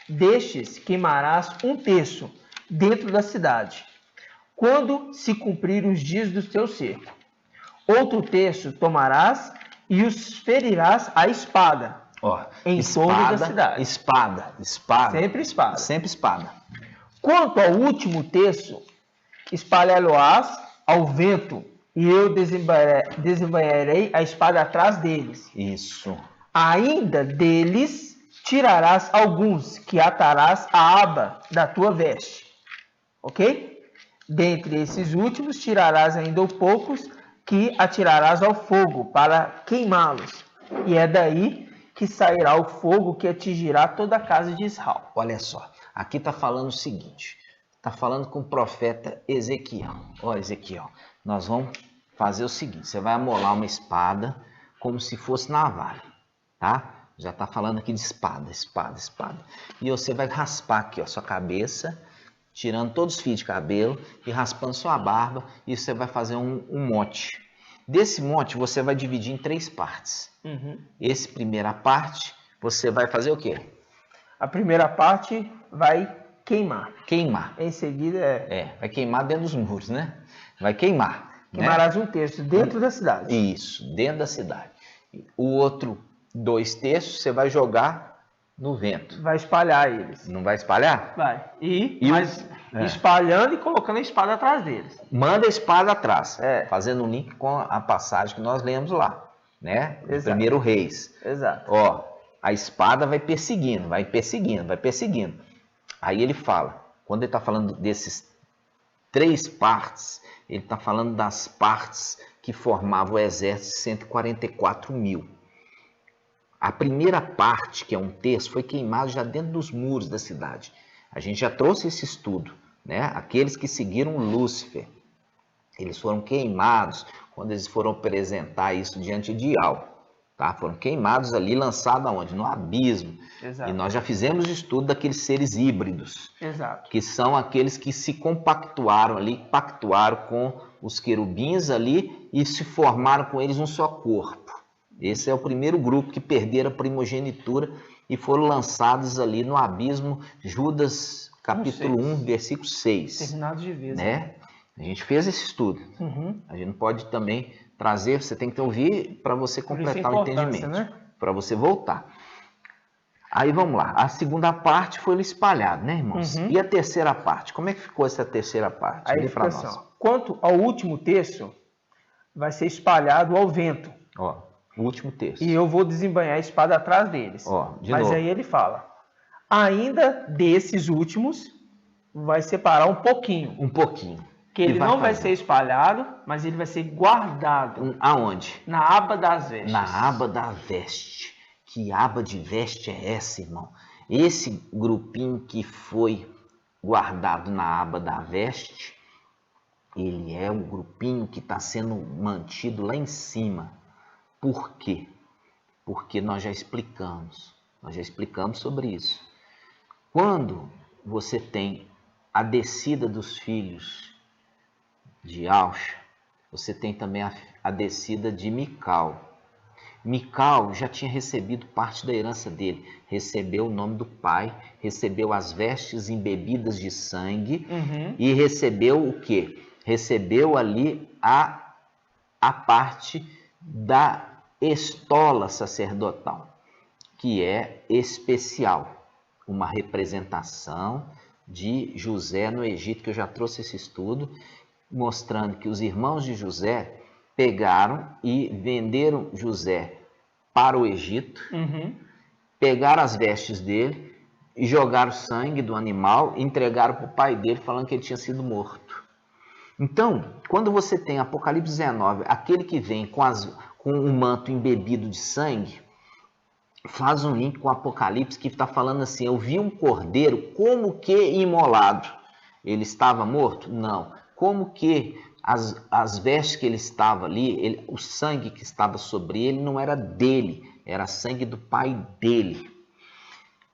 Destes queimarás um terço dentro da cidade, quando se cumprirem os dias do teu cerco. Outro terço tomarás e os ferirás à espada, em torno da cidade. Espada. Sempre espada. Sempre espada. Quanto ao último terço, espalhá-lo-ás ao vento, e eu desembainharei a espada atrás deles. Isso. Ainda deles tirarás alguns, que atarás à aba da tua veste. Ok? Dentre esses últimos, tirarás ainda poucos, que atirarás ao fogo, para queimá-los. E é daí que sairá o fogo que atingirá toda a casa de Israel. Olha só, aqui está falando o seguinte. Está falando com o profeta Ezequiel. Olha, Ezequiel, nós vamos fazer o seguinte. Você vai amolar uma espada como se fosse navalha, tá? Já está falando aqui de espada. E você vai raspar aqui, ó, sua cabeça, tirando todos os fios de cabelo e raspando sua barba. E você vai fazer um mote. Desse mote, você vai dividir em 3 partes. Essa primeira parte, você vai fazer o quê? A primeira parte vai queimar. Em seguida vai queimar dentro dos muros, né? Vai queimar. Queimarás um terço dentro da cidade. Isso, dentro da cidade. O outro 2 terços você vai jogar no vento. Vai espalhar eles. Não vai espalhar? Vai. Mas espalhando e colocando a espada atrás deles. Manda a espada atrás. Fazendo um link com a passagem que nós lemos lá, né? Primeiro Reis. Exato. Ó, a espada vai perseguindo. Aí ele fala, quando ele está falando desses 3 partes, ele está falando das partes que formavam o exército de 144.000. A primeira parte, que é um terço, foi queimado já dentro dos muros da cidade. A gente já trouxe esse estudo, né? Aqueles que seguiram Lúcifer, eles foram queimados quando eles foram apresentar isso diante de Ial. Tá? Foram queimados ali, lançados aonde? No abismo. Exato. E nós já fizemos estudo daqueles seres híbridos. Exato. Que são aqueles que se compactuaram ali, pactuaram com os querubins ali e se formaram com eles um só corpo. Esse é o primeiro grupo que perderam a primogenitura e foram lançados ali no abismo. Judas, capítulo 1, versículo 6. Terminados de vez. Né? A gente fez esse estudo. A gente não pode também trazer, você tem que ouvir para você completar o entendimento. Né? Para você voltar. Aí vamos lá. A segunda parte foi espalhado, né, irmãos? E a terceira parte? Como é que ficou essa terceira parte? Aí fica assim, ó. Quanto ao último terço, vai ser espalhado ao vento. Ó, o último terço. E eu vou desembainhar a espada atrás deles. Ó, Mas novo. Aí ele fala, ainda desses últimos, vai separar um pouquinho. Um pouquinho. Que ele não vai ser espalhado, mas ele vai ser guardado. Aonde? Na aba das vestes. Na aba da veste. Que aba de veste é essa, irmão? Esse grupinho que foi guardado na aba da veste Ele é o grupinho que está sendo mantido lá em cima. Por quê? Porque nós já explicamos sobre isso. Quando você tem a descida dos filhos de Ausha, você tem também a descida de Mical. Mical já tinha recebido parte da herança dele, recebeu o nome do pai, recebeu as vestes embebidas de sangue e recebeu o quê? Recebeu ali a parte da estola sacerdotal, que é especial, uma representação de José no Egito, que eu já trouxe esse estudo, mostrando que os irmãos de José pegaram e venderam José para o Egito, pegaram as vestes dele e jogaram sangue do animal e entregaram para o pai dele, falando que ele tinha sido morto. Então, quando você tem Apocalipse 19, aquele que vem com um manto embebido de sangue, faz um link com o Apocalipse que está falando assim, eu vi um cordeiro como que imolado. Ele estava morto? Não. Como que as vestes que ele estava ali, o sangue que estava sobre ele não era dele, era sangue do pai dele.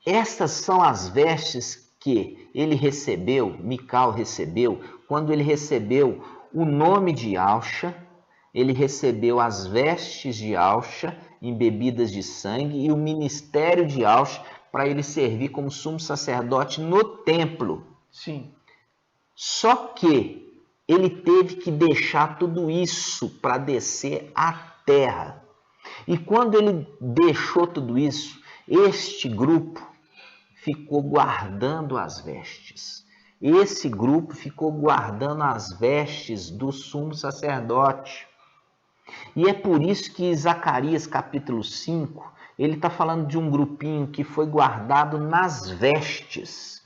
Essas são as vestes que ele recebeu, Mical recebeu, quando ele recebeu o nome de Ausha, ele recebeu as vestes de Ausha, embebidas de sangue, e o ministério de Ausha, para ele servir como sumo sacerdote no templo. Sim. Só que ele teve que deixar tudo isso para descer à terra. E quando ele deixou tudo isso, este grupo ficou guardando as vestes. Esse grupo ficou guardando as vestes do sumo sacerdote. E é por isso que Zacarias capítulo 5, ele está falando de um grupinho que foi guardado nas vestes.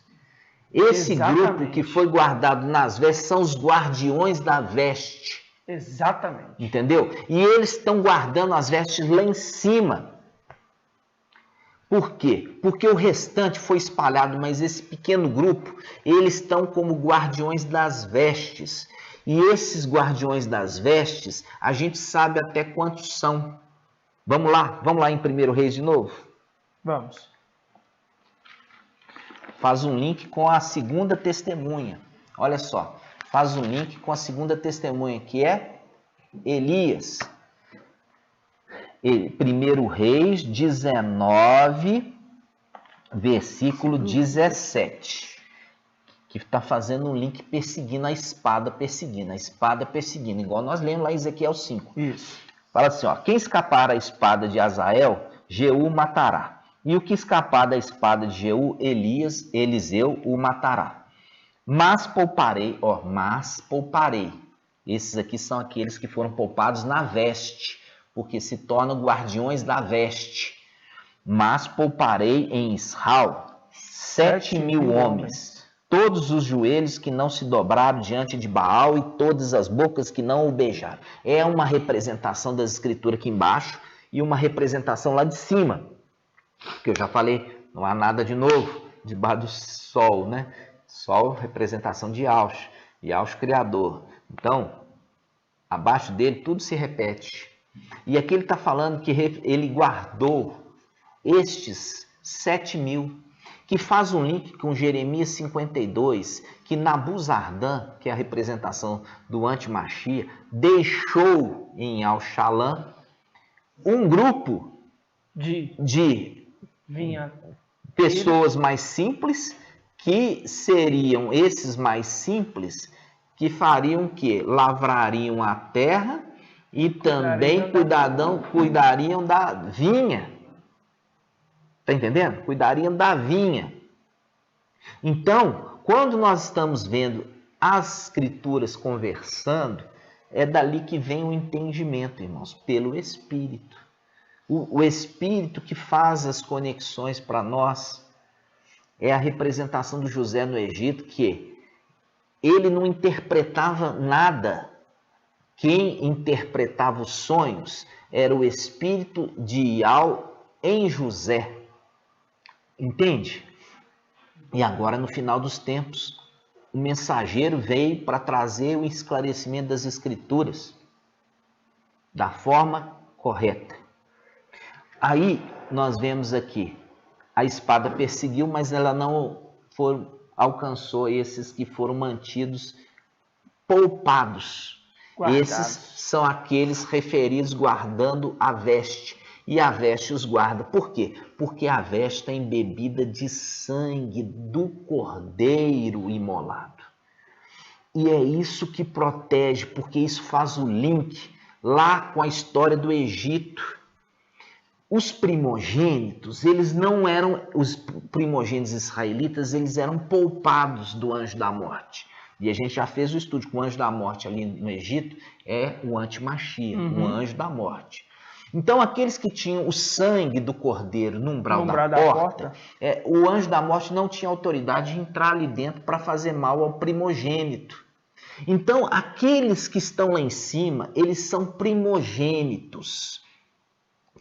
Esse grupo que foi guardado nas vestes são os guardiões da veste. Exatamente. Entendeu? E eles estão guardando as vestes lá em cima. Por quê? Porque o restante foi espalhado, mas esse pequeno grupo, eles estão como guardiões das vestes. E esses guardiões das vestes, a gente sabe até quantos são. Vamos lá em 1 Reis de novo? Vamos. Faz um link com a segunda testemunha. Olha só, faz um link com a segunda testemunha, que é Elias. 1 Reis 19, versículo 17. Que está fazendo um link perseguindo, igual nós lemos lá em Ezequiel 5. Isso. Fala assim, ó, quem escapar à espada de Azael, Jeú matará. E o que escapar da espada de Jeú, Eliseu o matará. Mas pouparei. Esses aqui são aqueles que foram poupados na veste, porque se tornam guardiões da veste. Mas pouparei em Israel 7.000 homens, todos os joelhos que não se dobraram diante de Baal e todas as bocas que não o beijaram. É uma representação das escrituras aqui embaixo e uma representação lá de cima. Que eu já falei, não há nada de novo debaixo do sol, né? Sol, representação de Ausha, e Ausha, Criador. Então, abaixo dele tudo se repete. E aqui ele está falando que ele guardou estes 7.000, que faz um link com Jeremias 52, que Nabuzardã, que é a representação do anti-Machia, deixou em Al-Shalom um grupo de pessoas mais simples, que seriam esses mais simples, que fariam o quê? Lavrariam a terra e também cuidariam da vinha. Está entendendo? Cuidariam da vinha. Então, quando nós estamos vendo as escrituras conversando, é dali que vem o entendimento, irmãos, pelo Espírito. O Espírito que faz as conexões para nós é a representação do José no Egito, que ele não interpretava nada. Quem interpretava os sonhos era o Espírito de Ial em José. Entende? E agora, no final dos tempos, o mensageiro veio para trazer o esclarecimento das Escrituras da forma correta. Aí nós vemos aqui, a espada perseguiu, mas ela não alcançou esses que foram mantidos poupados. Guardados. Esses são aqueles referidos guardando a veste. E a veste os guarda. Por quê? Porque a veste está embebida de sangue do cordeiro imolado. E é isso que protege, porque isso faz o link lá com a história do Egito. Os primogênitos, eles não eram, os primogênitos israelitas, eles eram poupados do anjo da morte. E a gente já fez o estudo que o anjo da morte ali no Egito é o anti-Machia, o anjo da morte. Então, aqueles que tinham o sangue do cordeiro no umbral da porta, o anjo da morte não tinha autoridade de entrar ali dentro para fazer mal ao primogênito. Então, aqueles que estão lá em cima, eles são primogênitos.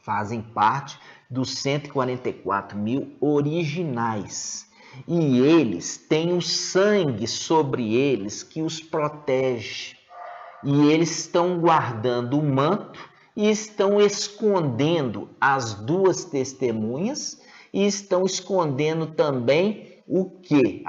Fazem parte dos 144 mil originais. E eles têm o sangue sobre eles que os protege. E eles estão guardando o manto e estão escondendo as duas testemunhas e estão escondendo também o quê?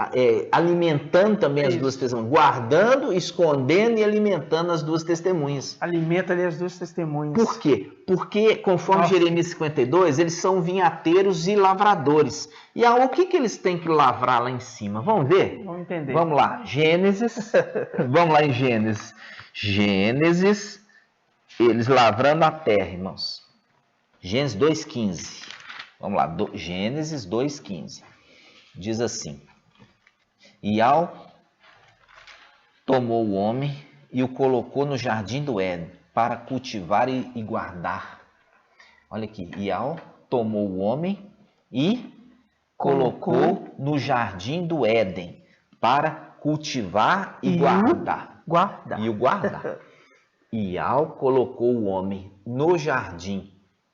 Alimentando também as duas testemunhas. Guardando, escondendo e alimentando as duas testemunhas. Alimenta ali as duas testemunhas. Por quê? Porque, conforme Jeremias 52, eles são vinhateiros e lavradores. E o que eles têm que lavrar lá em cima? Vamos ver? Vamos entender. Vamos lá. Gênesis. Vamos lá em Gênesis. Gênesis. Eles lavrando a terra, irmãos. Gênesis 2,15. Vamos lá. Gênesis 2,15. Diz assim: E tomou o homem e o colocou no jardim do Éden para cultivar e guardar. Olha aqui. E tomou o homem e colocou no jardim do Éden para cultivar e guardar. E o guardar. E colocou o homem no jardim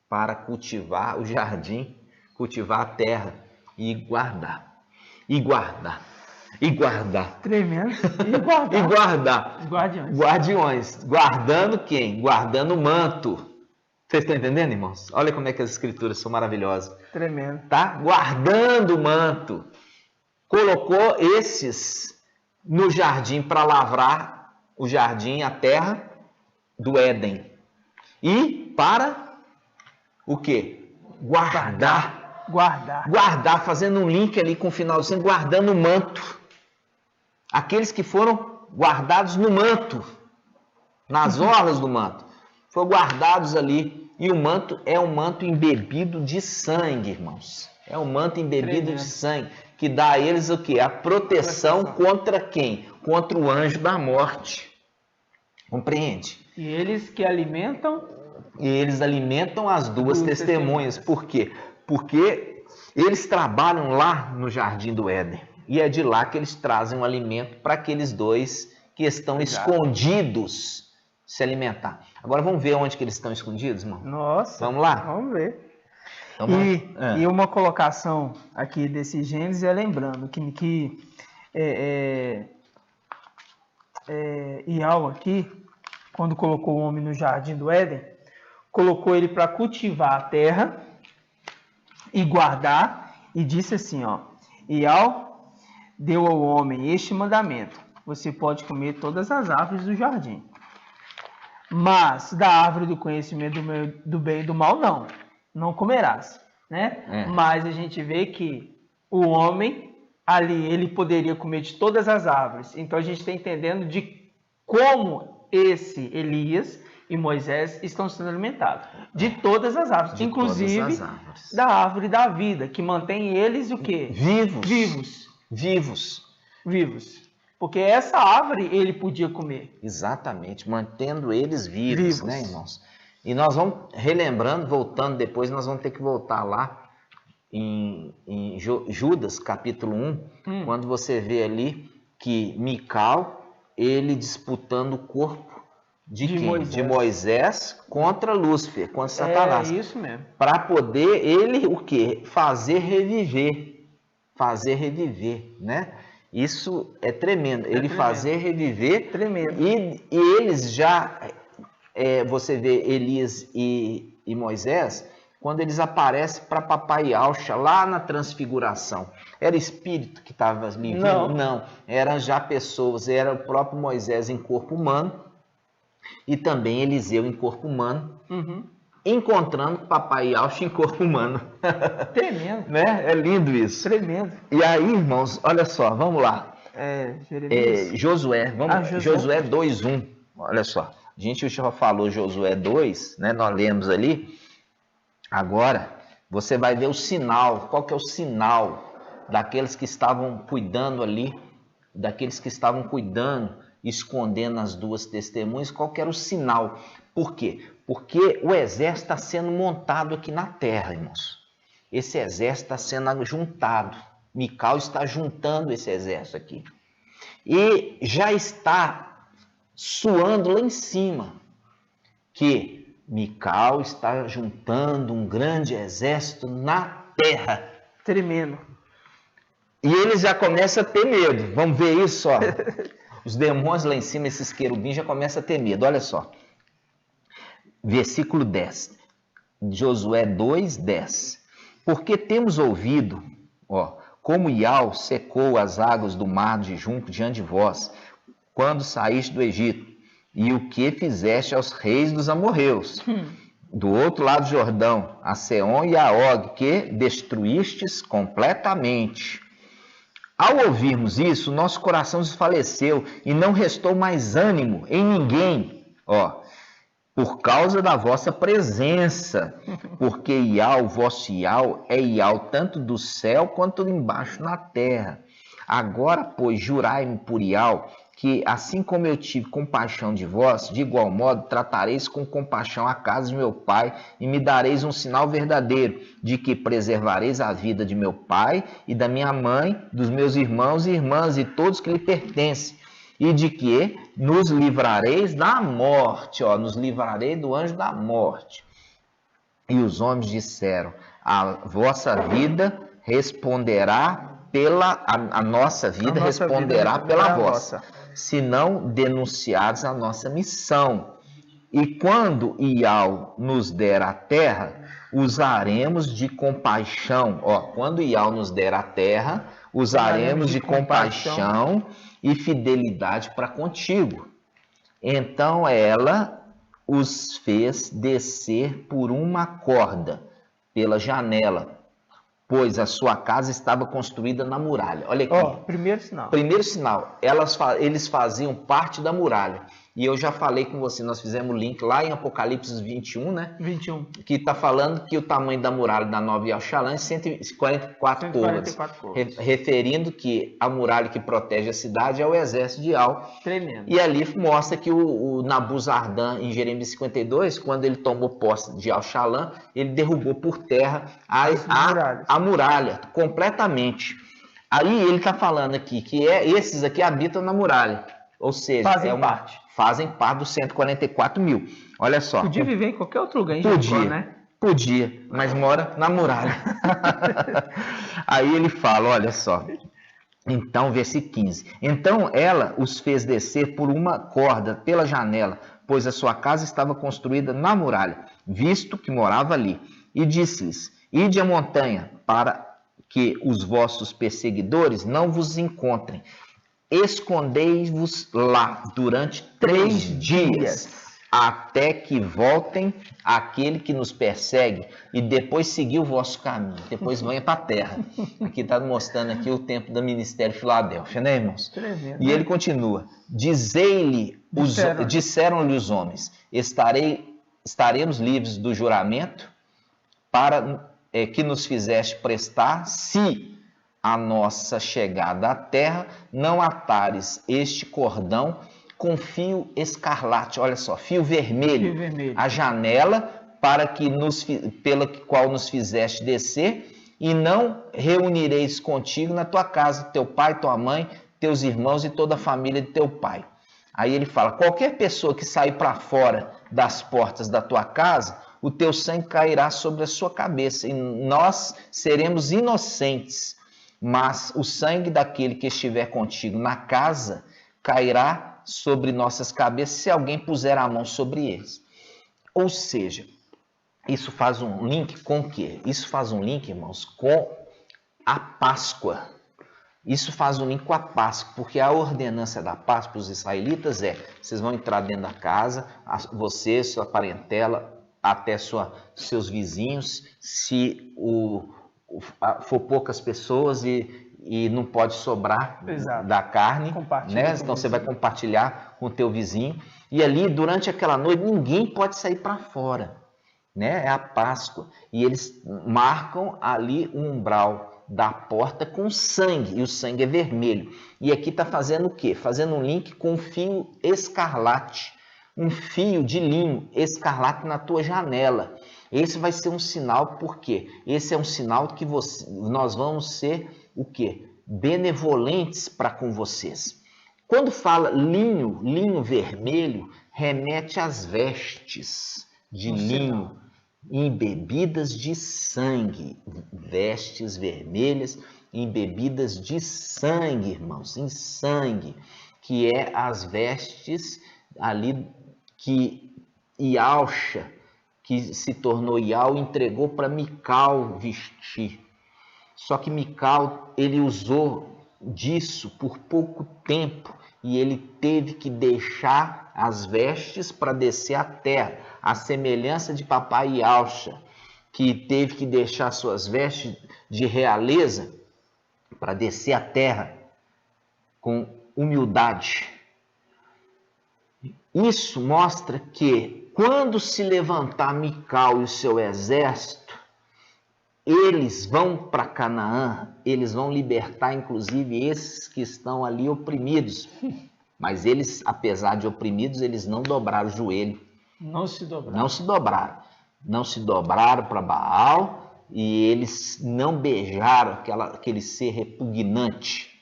para cultivar o jardim, cultivar a terra e guardar. E guardar. E guardar. Tremendo. E guardar. E guardar. Os guardiões. Guardiões. Guardando quem? Guardando o manto. Vocês estão entendendo, irmãos? Olha como é que as escrituras são maravilhosas. Tremendo. Tá? Guardando o manto. Colocou esses no jardim para lavrar o jardim, a terra do Éden. E para o quê? Guardar. Guardar, fazendo um link ali com o final do centro, guardando o manto. Aqueles que foram guardados no manto, nas orlas do manto, foram guardados ali. E o manto é um manto embebido de sangue, irmãos. É um manto embebido de sangue, que dá a eles o quê? A proteção contra quem? Contra o anjo da morte. Compreende? E eles que alimentam? E eles alimentam as duas testemunhas. Por quê? Porque eles trabalham lá no Jardim do Éden. E é de lá que eles trazem um alimento para aqueles dois que estão escondidos se alimentar. Agora vamos ver onde que eles estão escondidos, irmão? Nossa. Vamos lá? Vamos ver. E uma colocação aqui desse Gênesis é lembrando que Iau aqui, quando colocou o homem no Jardim do Éden, colocou ele para cultivar a terra e guardar, e disse assim, Iau deu ao homem este mandamento: você pode comer todas as árvores do jardim, mas da árvore do conhecimento do bem e do mal não comerás, né? Mas a gente vê que o homem ali, ele poderia comer de todas as árvores. Então a gente está entendendo de como esse Elias e Moisés estão sendo alimentados de todas as árvores, inclusive da árvore da vida, que mantém eles o quê? Vivos. Porque essa árvore ele podia comer. Exatamente, mantendo eles vivos, né, irmãos? E nós vamos relembrando, voltando depois, nós vamos ter que voltar lá em Judas, capítulo 1, quando você vê ali que Mical, ele disputando o corpo de quem? De Moisés contra Lúcifer, contra Satanás. É isso mesmo. Para poder ele o quê? Fazer reviver, né? Isso é tremendo. Ele fazer reviver. Tremendo. E eles já, você vê Elias e Moisés, quando eles aparecem para Papai Yahshua lá na transfiguração. Era espírito que estava ali? Não. Eram já pessoas. Era o próprio Moisés em corpo humano e também Eliseu em corpo humano. Encontrando Papai Yahshua em corpo humano. Tremendo. Né? É lindo isso. Tremendo. E aí, irmãos, olha só, vamos lá. Josué, Josué 2:1. Olha só, a gente já falou Josué 2, né? Nós lemos ali. Agora, você vai ver o sinal. Qual que é o sinal daqueles que estavam cuidando ali, daqueles que estavam cuidando, escondendo as duas testemunhas? Qual que era o sinal? Por quê? Porque o exército está sendo montado aqui na terra, irmãos. Esse exército está sendo juntado. Mical está juntando esse exército aqui. E já está suando lá em cima que Mical está juntando um grande exército na terra. Tremendo. E eles já começam a ter medo. Vamos ver isso, ó. Os demônios lá em cima, esses querubins, já começam a ter medo. Olha só. Versículo 10. Josué 2:10. Porque temos ouvido, como Iau secou as águas do mar de junco diante de vós, quando saíste do Egito, e o que fizeste aos reis dos amorreus, do outro lado do Jordão, a Seom e a Og, que destruístes completamente. Ao ouvirmos isso, nosso coração desfaleceu e não restou mais ânimo em ninguém, por causa da vossa presença, porque Iau, vosso Iau, é Iau tanto do céu quanto embaixo na terra. Agora, pois, jurai-me por Iau, que assim como eu tive compaixão de vós, de igual modo tratareis com compaixão a casa de meu pai e me dareis um sinal verdadeiro, de que preservareis a vida de meu pai e da minha mãe, dos meus irmãos e irmãs e todos que lhe pertencem, e de que nos livrareis da morte, nos livrarei do anjo da morte. E os homens disseram, a vossa vida responderá a nossa vida responderá pela vossa, se não denunciares a nossa missão. E quando Iau nos der a terra, usaremos de compaixão. Quando Iau nos der a terra, usaremos de compaixão e fidelidade para contigo. Então ela os fez descer por uma corda pela janela, pois a sua casa estava construída na muralha. Olha aqui. Primeiro sinal. Primeiro sinal. Eles faziam parte da muralha. E eu já falei com você, nós fizemos o link lá em Apocalipse 21, né? 21. Que está falando que o tamanho da muralha da Nova Yahushalã é 144 côvados. Referindo que a muralha que protege a cidade é o exército de Iau. Tremendo. E ali mostra que o Nabuzardan, em Jeremias 52, quando ele tomou posse de Yahushalã, ele derrubou por terra a muralha completamente. Aí ele está falando aqui que esses aqui habitam na muralha. Ou seja, fazem parte dos 144 mil. Olha só. Podia viver em qualquer outro lugar em Jericó, né? Podia, mas mora na muralha. Aí ele fala, olha só. Então, versículo 15. Então ela os fez descer por uma corda pela janela, pois a sua casa estava construída na muralha, visto que morava ali. E disse-lhes, ide à montanha, para que os vossos perseguidores não vos encontrem. Escondei-vos lá durante 3 dias, até que voltem aquele que nos persegue, e depois seguir o vosso caminho, depois venha para a terra. Aqui está mostrando aqui o tempo do ministério de Filadélfia, né, irmãos? Tremendo, e ele continua, disseram-lhe os homens, estaremos livres do juramento para que nos fizeste prestar, se a nossa chegada à terra não atares este cordão com fio escarlate, olha só, fio vermelho, a janela pela qual nos fizeste descer, e não reunireis contigo na tua casa teu pai, tua mãe, teus irmãos e toda a família de teu pai. Aí ele fala, qualquer pessoa que sair para fora das portas da tua casa, o teu sangue cairá sobre a sua cabeça, e nós seremos inocentes. mas o sangue daquele que estiver contigo na casa cairá sobre nossas cabeças se alguém puser a mão sobre eles. Ou seja, isso faz um link com o quê? Isso faz um link, irmãos, com a Páscoa. Isso faz um link com a Páscoa, porque a ordenança da Páscoa para os israelitas vocês vão entrar dentro da casa, você, sua parentela, até seus vizinhos, se for poucas pessoas e não pode sobrar da carne, né? Então você vai compartilhar com o teu vizinho. E ali, durante aquela noite, ninguém pode sair para fora, né? É a Páscoa. E eles marcam ali o umbral da porta com sangue, e o sangue é vermelho. E aqui está fazendo o quê? Fazendo um link com um fio escarlate, um fio de linho escarlate na tua janela. Esse vai ser um sinal, por quê? Esse é um sinal que nós vamos ser o quê? Benevolentes para com vocês. Quando fala linho vermelho, remete às vestes de linho embebidas de sangue. Vestes vermelhas embebidas de sangue, irmãos, em sangue, que é as vestes ali que Ialcha, que se tornou Ial, entregou para Mical vestir. Só que Mical, ele usou disso por pouco tempo e ele teve que deixar as vestes para descer à terra, a semelhança de papai Ialcha, que teve que deixar suas vestes de realeza para descer à terra com humildade. Isso mostra que quando se levantar Mical e o seu exército, eles vão para Canaã, eles vão libertar inclusive esses que estão ali oprimidos. Mas eles, apesar de oprimidos, eles não dobraram o joelho. Não se dobraram. Não se dobraram. Não se dobraram para Baal e eles não beijaram aquele ser repugnante.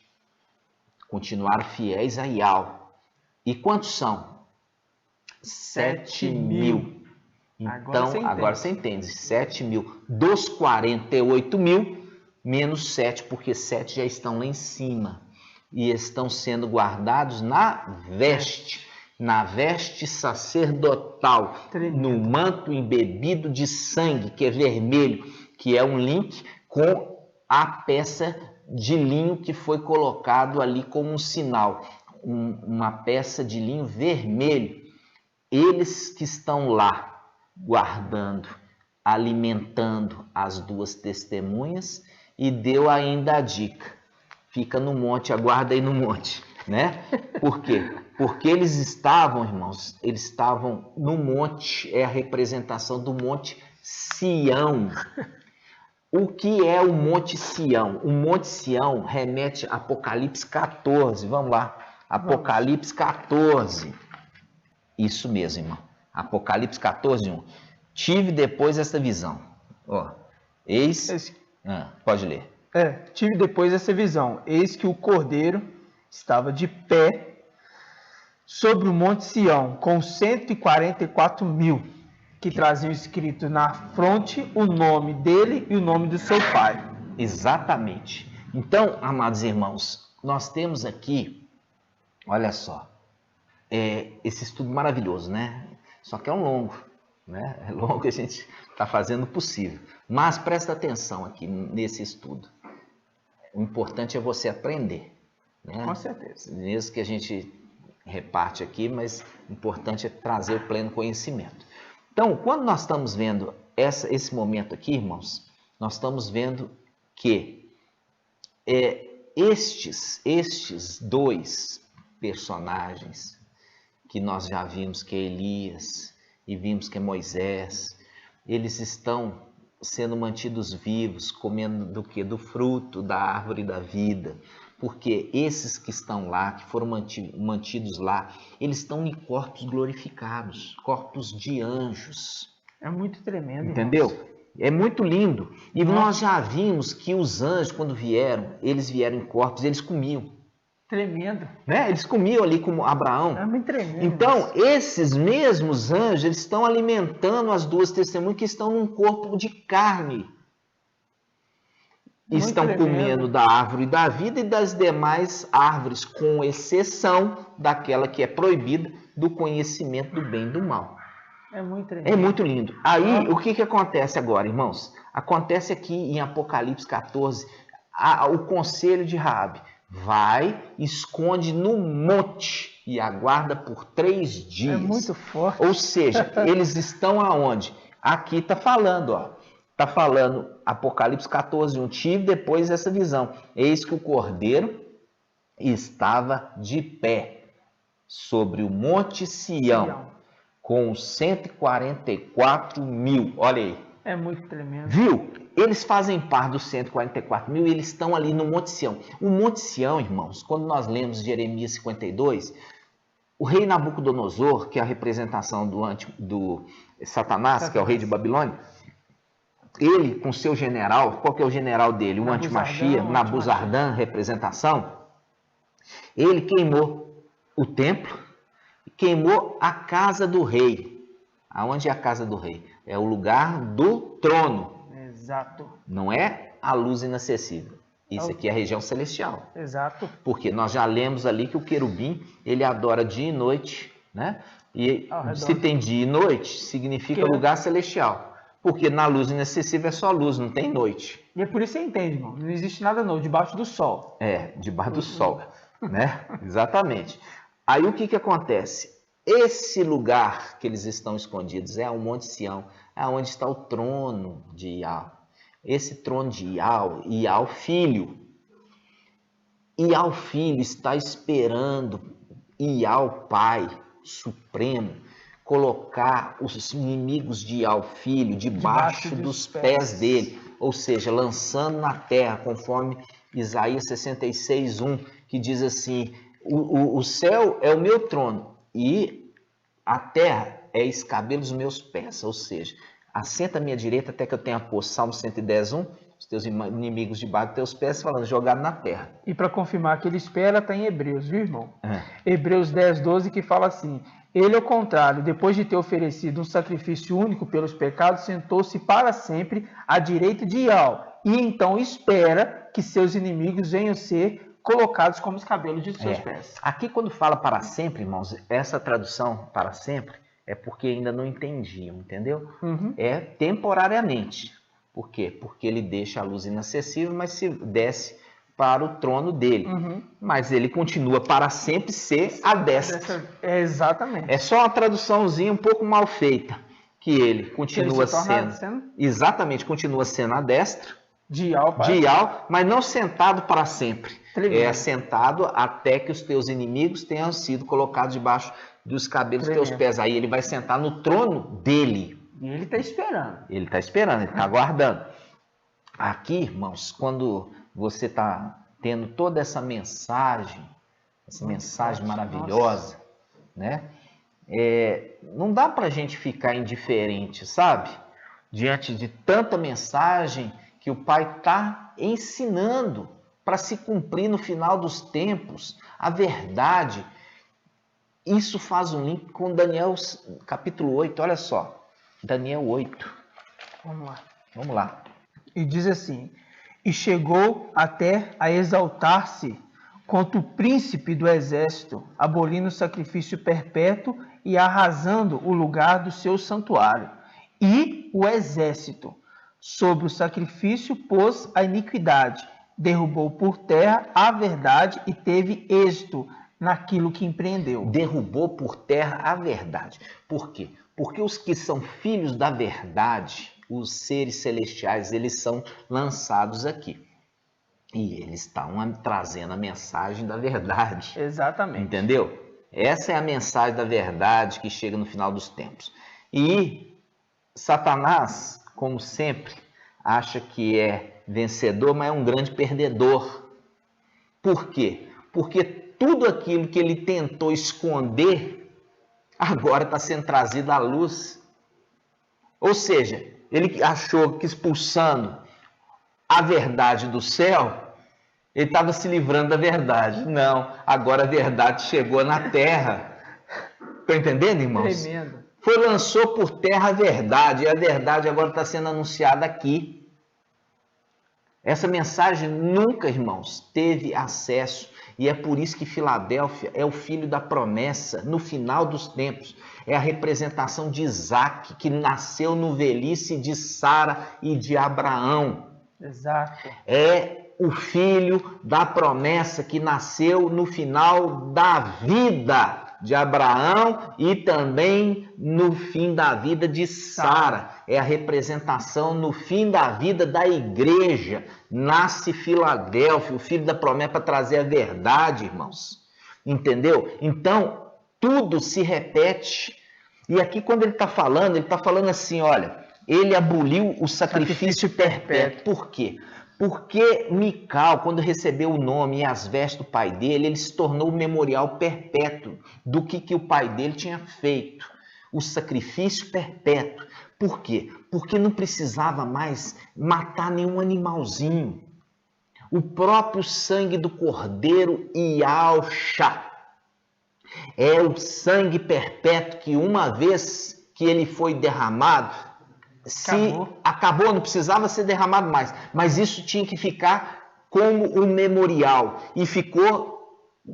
Continuaram fiéis a Ial. E quantos são? 7.000. Então, agora você entende. 7.000 dos 48.000, menos 7, porque 7 já estão lá em cima. E estão sendo guardados na veste sacerdotal, no manto embebido de sangue, que é vermelho, que é um link com a peça de linho que foi colocado ali como um sinal. Uma peça de linho vermelho. Eles que estão lá, guardando, alimentando as duas testemunhas, e deu ainda a dica: fica no monte, aguarda aí no monte, né? Por quê? Porque eles estavam, irmãos, no monte, é a representação do monte Sião. O que é o monte Sião? O monte Sião remete a Apocalipse 14, vamos lá, Apocalipse 14. Isso mesmo, irmão. Apocalipse 14, 1. Tive depois essa visão. Pode ler. Tive depois essa visão. Eis que o Cordeiro estava de pé sobre o monte Sião, com 144.000, que traziam escrito na fronte o nome dele e o nome do seu pai. Exatamente. Então, amados irmãos, nós temos aqui, olha só, esse estudo maravilhoso, né? Só que é um longo, né? É longo, a gente está fazendo o possível. Mas presta atenção aqui nesse estudo. O importante é você aprender, né? Com certeza. Mesmo que a gente reparte aqui, mas o importante é trazer o pleno conhecimento. Então, quando nós estamos vendo esse momento aqui, irmãos, nós estamos vendo que estes dois personagens que nós já vimos, que é Elias e vimos que é Moisés, eles estão sendo mantidos vivos, comendo do quê? Do fruto da árvore da vida. Porque esses que estão lá, que foram mantidos lá, eles estão em corpos glorificados, corpos de anjos. É muito tremendo. Entendeu? Irmãos. É muito lindo. E nós já vimos que os anjos, quando vieram, eles vieram em corpos, eles comiam. Tremendo. Né? Eles comiam ali como Abraão. É muito tremendo. Então, esses mesmos anjos, eles estão alimentando as duas testemunhas que estão num corpo de carne. estão comendo da árvore da vida e das demais árvores, com exceção daquela que é proibida, do conhecimento do bem e do mal. É muito tremendo. É muito lindo. Aí, o que acontece agora, irmãos? Acontece aqui em Apocalipse 14, o conselho de Raabe. Vai, esconde no monte e aguarda por 3 dias. É muito forte. Ou seja, eles estão aonde? Aqui está falando, ó. Está falando Apocalipse 14, 1. Tive depois essa visão. Eis que o Cordeiro estava de pé sobre o monte Sião, com 144 mil. Olha aí. É muito tremendo. Viu? Eles fazem parte dos 144 mil e eles estão ali no Monte Sião. O Monte Sião, irmãos, quando nós lemos Jeremias 52, o rei Nabucodonosor, que é a representação do Satanás, que é o rei de Babilônia, ele com seu general, qual que é o general dele? O Antimachia, Nabuzardan, representação, ele queimou o templo, queimou a casa do rei. Aonde é a casa do rei? É o lugar do trono. Exato. Não é a luz inacessível. Isso aqui é a região celestial. Exato. Porque nós já lemos ali que o querubim, ele adora dia e noite, né? E se tem dia e noite, significa lugar celestial. Porque na luz inacessível é só luz, não tem noite. E é por isso que você entende, irmão. Não existe nada novo, debaixo do sol. É, debaixo do sol, né? Exatamente. Aí o que acontece? Esse lugar que eles estão escondidos é o Monte Sião, é onde está o trono de Ial. Esse trono de Ial, Ial Filho. Ial Filho está esperando Ial Pai Supremo colocar os inimigos de Ial Filho debaixo dos pés dele, ou seja, lançando na terra, conforme Isaías 66:1, que diz assim: o céu é o meu trono e a terra é escabelo dos meus pés, ou seja, assenta à minha direita até que eu tenha posto. Salmo 110:1, os teus inimigos debaixo dos teus pés, falando, jogado na terra. E para confirmar que ele espera, está em Hebreus, viu, irmão? Hebreus 10:12, que fala assim: ele, ao contrário, depois de ter oferecido um sacrifício único pelos pecados, sentou-se para sempre à direita de Ial, e então espera que seus inimigos venham ser colocados como os cabelos de seus pés. Aqui, quando fala para sempre, irmãos, essa tradução para sempre é porque ainda não entendiam, entendeu? É temporariamente. Por quê? Porque ele deixa a luz inacessível, mas se desce para o trono dele. Mas ele continua para sempre ser a destra. Exatamente. É só uma traduçãozinha um pouco mal feita, que ele continua sendo... Exatamente, continua sendo a destra de Ial, mas não sentado para sempre. É sentado até que os teus inimigos tenham sido colocados debaixo dos cabelos dos teus pés. Aí ele vai sentar no trono dele. E ele está esperando. Ele está esperando, ele está aguardando. Aqui, irmãos, quando você está tendo toda essa mensagem maravilhosa, né? Não dá para a gente ficar indiferente, sabe? Diante de tanta mensagem que o Pai está ensinando para se cumprir no final dos tempos, a verdade. Isso faz um link com Daniel capítulo 8, olha só. Daniel 8. Vamos lá. E diz assim: e chegou até a exaltar-se contra o príncipe do exército, abolindo o sacrifício perpétuo e arrasando o lugar do seu santuário. E o exército, sobre o sacrifício, pôs a iniquidade, derrubou por terra a verdade e teve êxito naquilo que empreendeu. Derrubou por terra a verdade. Por quê? Porque os que são filhos da verdade, os seres celestiais, eles são lançados aqui. E eles estão trazendo a mensagem da verdade. Exatamente. Entendeu? Essa é a mensagem da verdade que chega no final dos tempos. E Satanás, como sempre, acha que é vencedor, mas é um grande perdedor. Por quê? Porque tudo aquilo que ele tentou esconder, agora está sendo trazido à luz. Ou seja, ele achou que expulsando a verdade do céu, ele estava se livrando da verdade. Não, agora a verdade chegou na terra. Estão entendendo, irmãos? Tremendo. Lançou por terra a verdade, e a verdade agora está sendo anunciada aqui. Essa mensagem nunca, irmãos, teve acesso. E é por isso que Filadélfia é o filho da promessa no final dos tempos. É a representação de Isaac, que nasceu no velhice de Sara e de Abraão. Exato. É o filho da promessa que nasceu no final da vida de Abraão e também no fim da vida de Sara. É a representação no fim da vida da igreja. Nasce Filadélfia, o filho da promessa, para trazer a verdade, irmãos. Entendeu? Então, tudo se repete. E aqui, quando ele está falando assim, olha, ele aboliu o sacrifício perpétuo. Por quê? Porque Mical, quando recebeu o nome e as vestes do pai dele, ele se tornou o memorial perpétuo do que o pai dele tinha feito. O sacrifício perpétuo. Por quê? Porque não precisava mais matar nenhum animalzinho. O próprio sangue do cordeiro Yahshua é o sangue perpétuo que uma vez que ele foi derramado, acabou, não precisava ser derramado mais, mas isso tinha que ficar como um memorial e ficou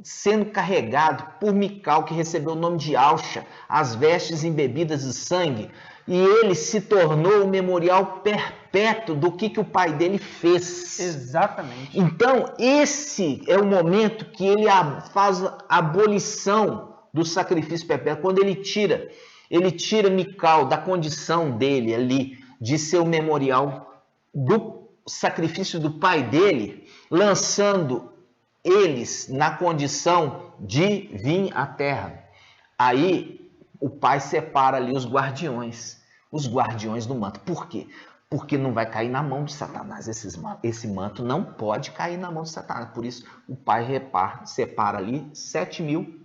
sendo carregado por Mical, que recebeu o nome de Yahshua, as vestes embebidas de sangue, e ele se tornou o memorial perpétuo do que o pai dele fez. Exatamente. Então, esse é o momento que ele faz a abolição do sacrifício perpétuo, quando ele tira Mical da condição dele ali, de ser o memorial do sacrifício do pai dele, lançando eles na condição de vir à terra. Aí o pai separa ali os guardiões do manto. Por quê? Porque não vai cair na mão de Satanás. Esse manto não pode cair na mão de Satanás. Por isso o pai separa ali 7.000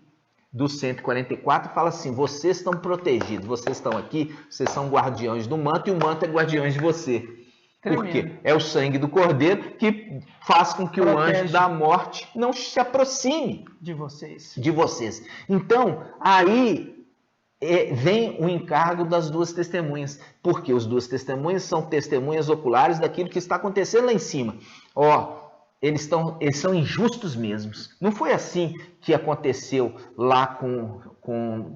dos 144 e fala assim: vocês estão protegidos, vocês estão aqui, vocês são guardiões do manto e o manto é guardiões de você. Tremendo. Porque é o sangue do cordeiro que faz com que o anjo da morte não se aproxime de vocês. Então, aí vem o encargo das duas testemunhas, porque as duas testemunhas são testemunhas oculares daquilo que está acontecendo lá em cima. Eles são injustos mesmos. Não foi assim que aconteceu lá com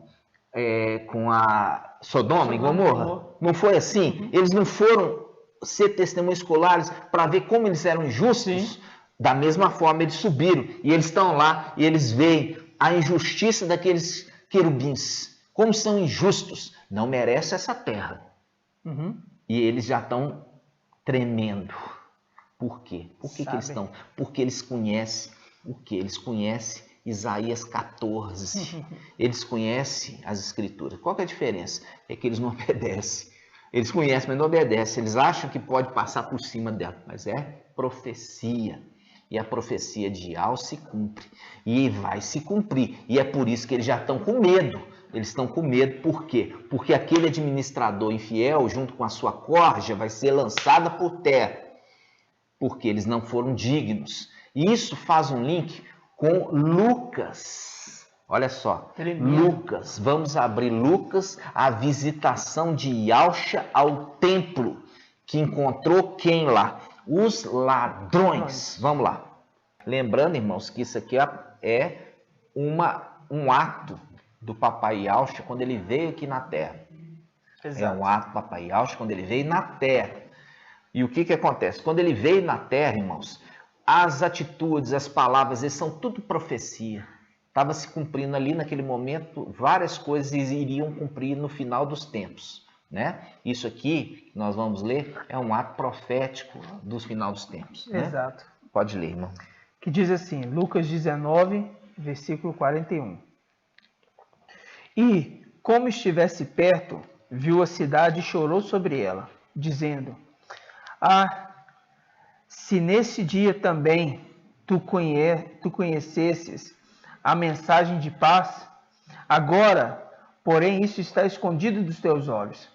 a Sodoma e Gomorra? Não foi assim? Eles não foram ser testemunhas oculares para ver como eles eram injustos? Sim. Da mesma forma, eles subiram e eles estão lá e eles veem a injustiça daqueles querubins. Como são injustos. Não merece essa terra. E eles já estão tremendo. Por quê? Por que eles estão? Porque eles conhecem o quê? Eles conhecem Isaías 14. Eles conhecem as Escrituras. Qual que é a diferença? É que eles não obedecem. Eles conhecem, mas não obedecem. Eles acham que pode passar por cima dela. Mas é profecia. E a profecia de Yahweh se cumpre. E vai se cumprir. E é por isso que eles já estão com medo. Eles estão com medo. Por quê? Porque aquele administrador infiel, junto com a sua corja, vai ser lançada por terra. Porque eles não foram dignos. E isso faz um link com Lucas. Olha só. Tremendo. Lucas. Vamos abrir Lucas, a visitação de Yahshua ao templo. Que encontrou quem lá? Os ladrões. Vamos lá. Lembrando, irmãos, que isso aqui é um ato do papai Yahshua quando ele veio aqui na terra. Exato. É um ato do papai Yahshua quando ele veio na terra. E o que acontece? Quando ele veio na terra, irmãos, as atitudes, as palavras, eles são tudo profecia. Estava se cumprindo ali naquele momento, várias coisas iriam cumprir no final dos tempos. Né? Isso aqui, que nós vamos ler, é um ato profético do final dos tempos. Né? Exato. Pode ler, irmão. Que diz assim, Lucas 19, versículo 41. E, como estivesse perto, viu a cidade e chorou sobre ela, dizendo: se nesse dia também tu conhecesses a mensagem de paz, agora, porém, isso está escondido dos teus olhos.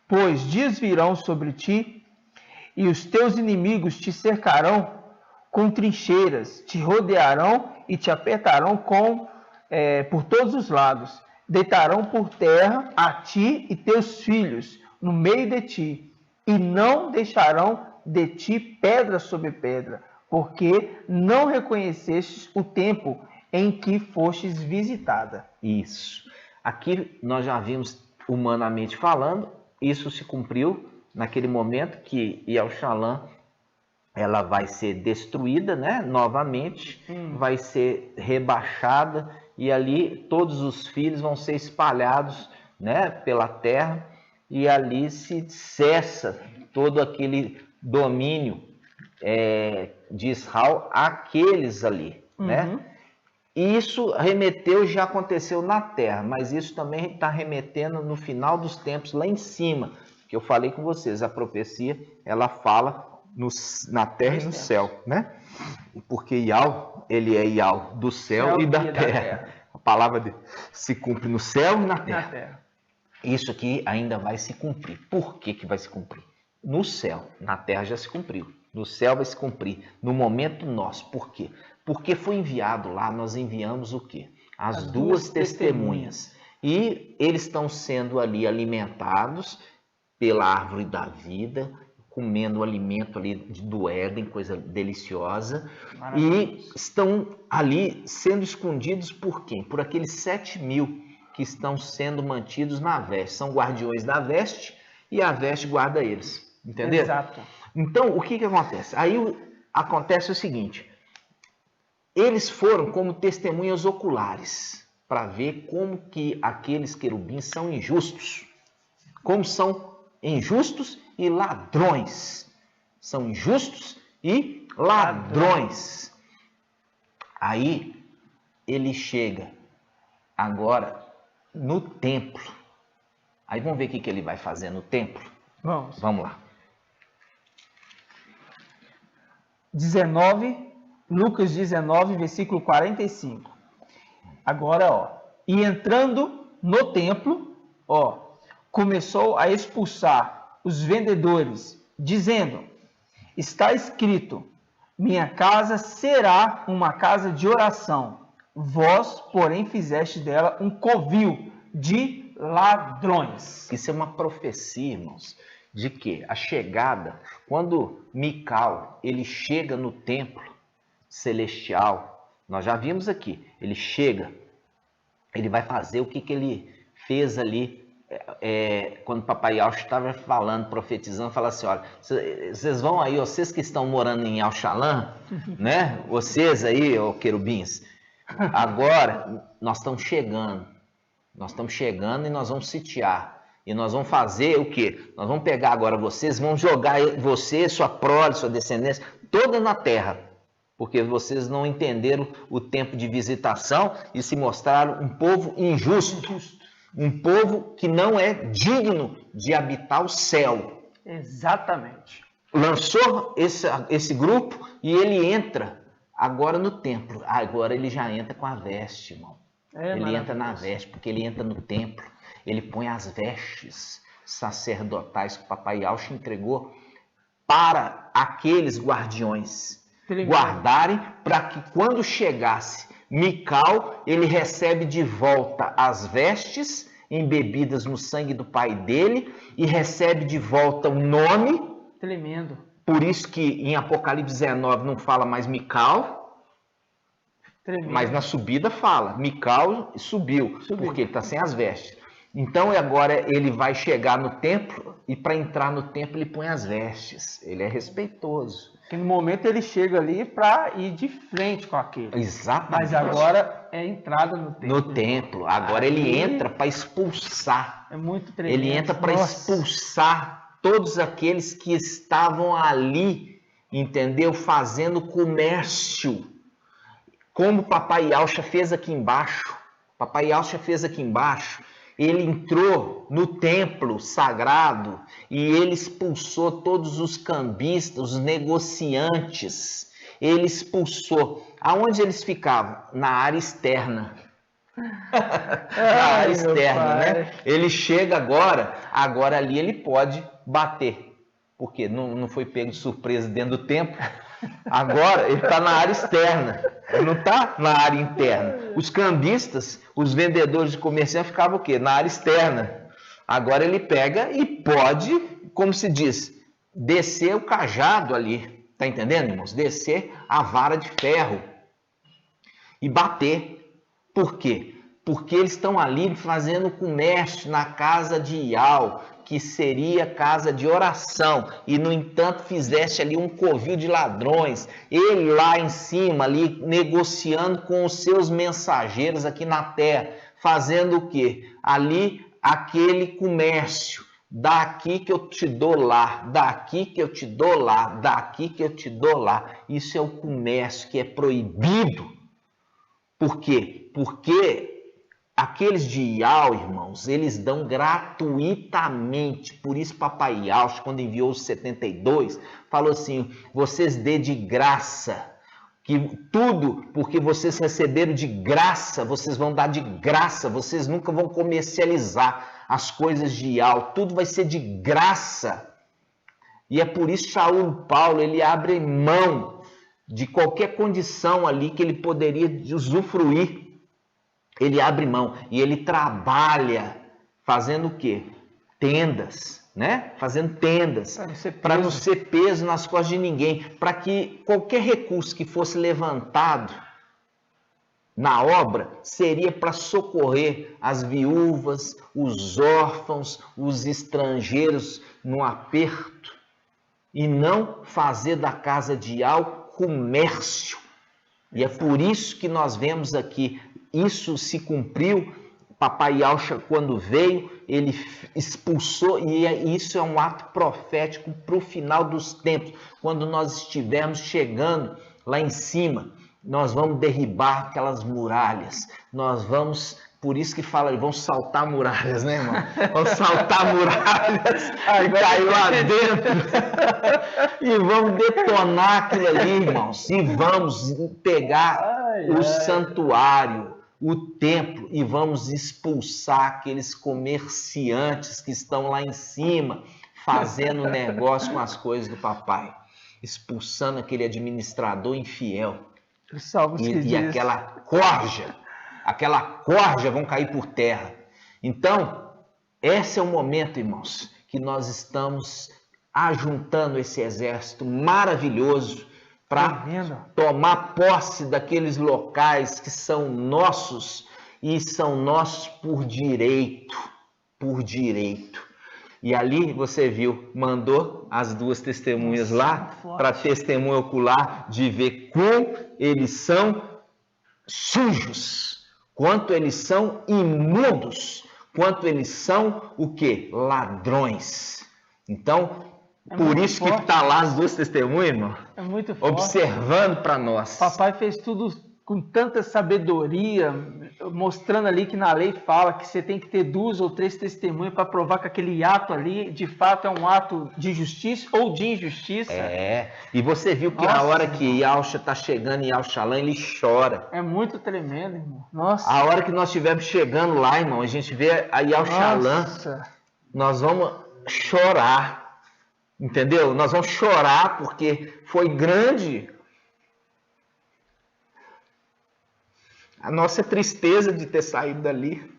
Pois dias virão sobre ti, e os teus inimigos te cercarão com trincheiras, te rodearão e te apertarão por todos os lados. Deitarão por terra a ti e teus filhos no meio de ti, e não deixarão de ti pedra sobre pedra, porque não reconhecestes o tempo em que fostes visitada. Isso. Aqui nós já vimos, humanamente falando, isso se cumpriu naquele momento que Yalxalã, ela vai ser destruída, né? Novamente, vai ser rebaixada, e ali todos os filhos vão ser espalhados, né, pela terra, e ali se cessa todo aquele domínio de Israel, aqueles ali, né? E isso remeteu, já aconteceu na terra, mas isso também está remetendo no final dos tempos, lá em cima, que eu falei com vocês, a profecia, ela fala na terra e no céu, né? Porque Yal, ele é Yal do céu e da terra. A palavra se cumpre no céu e na terra. Isso aqui ainda vai se cumprir. Por que que vai se cumprir? No céu, na terra já se cumpriu. No céu vai se cumprir. No momento nosso. Por quê? Porque foi enviado lá, nós enviamos o quê? As duas testemunhas. E eles estão sendo ali alimentados pela árvore da vida, comendo o alimento ali do Éden, coisa deliciosa, e estão ali sendo escondidos por quem? Por aqueles 7.000 que estão sendo mantidos na veste. São guardiões da veste e a veste guarda eles. Entendeu? Exato. Então, o que acontece? Aí acontece o seguinte, eles foram como testemunhas oculares para ver como que aqueles querubins são injustos, como são injustos e ladrões. São injustos e ladrões. Aí ele chega agora no templo. Aí vamos ver o que ele vai fazer no templo? Vamos lá. 19, Lucas 19, versículo 45. Agora, ó. E entrando no templo, ó, começou a expulsar os vendedores, dizendo: está escrito, minha casa será uma casa de oração. Vós, porém, fizeste dela um covil de ladrões. Isso é uma profecia, irmãos, de que a chegada, quando Mical, ele chega no templo celestial, nós já vimos aqui, ele chega, ele vai fazer o que ele fez ali, quando o Papai Yalxa estava falando, profetizando, fala assim, olha, vocês vão aí, vocês que estão morando em Yalxalã, né? Vocês aí, ó, querubins, agora nós estamos chegando e nós vamos sitiar. E nós vamos fazer o quê? Nós vamos pegar agora vocês, vamos jogar você, sua prole, sua descendência, toda na terra. Porque vocês não entenderam o tempo de visitação e se mostraram um povo injusto. Um povo que não é digno de habitar o céu. Exatamente. Lançou esse grupo e ele entra agora no templo. Agora ele já entra com a veste, irmão. Ele entra na veste, porque ele entra no templo. Ele põe as vestes sacerdotais que o Papai Yalxa entregou para aqueles guardiões guardarem, para que quando chegasse Mical, ele recebe de volta as vestes embebidas no sangue do pai dele e recebe de volta o nome. Tremendo. Por isso que em Apocalipse 19 não fala mais Mical, mas na subida fala, Mical subiu, porque ele está sem as vestes. Então agora ele vai chegar no templo e para entrar no templo ele põe as vestes. Ele é respeitoso. Que no momento ele chega ali para ir de frente com aquele. Exatamente. Mas agora é a entrada no templo. No templo. Agora ele entra para expulsar. É muito tremendo. Ele entra para expulsar todos aqueles que estavam ali, entendeu? Fazendo comércio. Como o Papai Yalxa fez aqui embaixo. Papai Yalxa fez aqui embaixo. Ele entrou no templo sagrado e ele expulsou todos os cambistas, os negociantes. Ele expulsou. Aonde eles ficavam? Na área externa. Na área externa, né? Ele chega agora ali ele pode bater. Porque não foi pego de surpresa dentro do templo. Agora ele está na área externa, ele não está na área interna. Os cambistas, os vendedores de comerciantes ficavam o quê? Na área externa. Agora ele pega e pode, como se diz, descer o cajado ali, tá entendendo, irmãos? Descer a vara de ferro e bater. Por quê? Porque eles estão ali fazendo comércio na casa de Ial, que seria casa de oração, e no entanto fizeste ali um covil de ladrões, ele lá em cima, ali negociando com os seus mensageiros aqui na terra, fazendo o quê? Ali aquele comércio, daqui que eu te dou lá, daqui que eu te dou lá, daqui que eu te dou lá. Isso é o comércio que é proibido. Por quê? Porque aqueles de Ial, irmãos, eles dão gratuitamente. Por isso, Papai Ial, quando enviou os 72, falou assim: vocês dê de graça. Que tudo, porque vocês receberam de graça, vocês vão dar de graça. Vocês nunca vão comercializar as coisas de Ial. Tudo vai ser de graça. E é por isso que Shaul Paulo, ele abre mão de qualquer condição ali que ele poderia usufruir. Ele abre mão e ele trabalha fazendo o quê? Tendas, né? Fazendo tendas para não ser peso nas costas de ninguém, para que qualquer recurso que fosse levantado na obra seria para socorrer as viúvas, os órfãos, os estrangeiros no aperto e não fazer da casa de Ial comércio. E é por isso que nós vemos aqui. Isso se cumpriu. Papai Ial, quando veio, ele expulsou, e isso é um ato profético para o final dos tempos. Quando nós estivermos chegando lá em cima, nós vamos derribar aquelas muralhas. Nós vamos, por isso que fala, vamos saltar muralhas, né, irmão? Vamos saltar muralhas e cair lá dentro. E vamos detonar aquilo ali, irmãos. E vamos pegar o santuário, o templo, e vamos expulsar aqueles comerciantes que estão lá em cima fazendo negócio com as coisas do papai, expulsando aquele administrador infiel e aquela corja vão cair por terra. Então, esse é o momento, irmãos, que nós estamos ajuntando esse exército maravilhoso para tomar posse daqueles locais que são nossos e são nossos por direito, E ali você viu, mandou as duas testemunhas lá para testemunha ocular de ver como eles são sujos, quanto eles são imundos, quanto eles são o quê? Ladrões. Então, por isso forte. Que está lá as duas testemunhas, irmão. É muito forte. Observando para nós. Papai fez tudo com tanta sabedoria, mostrando ali que na lei fala que você tem que ter 2 ou 3 testemunhas para provar que aquele ato ali, de fato, é um ato de justiça ou de injustiça. E você viu que na hora que Yalcha está chegando em Yalchalan, ele chora. É muito tremendo, irmão. Nossa. A hora que nós estivermos chegando lá, irmão, a gente vê a Yalchalan, nós vamos chorar. Entendeu? Nós vamos chorar porque foi grande a nossa tristeza de ter saído dali.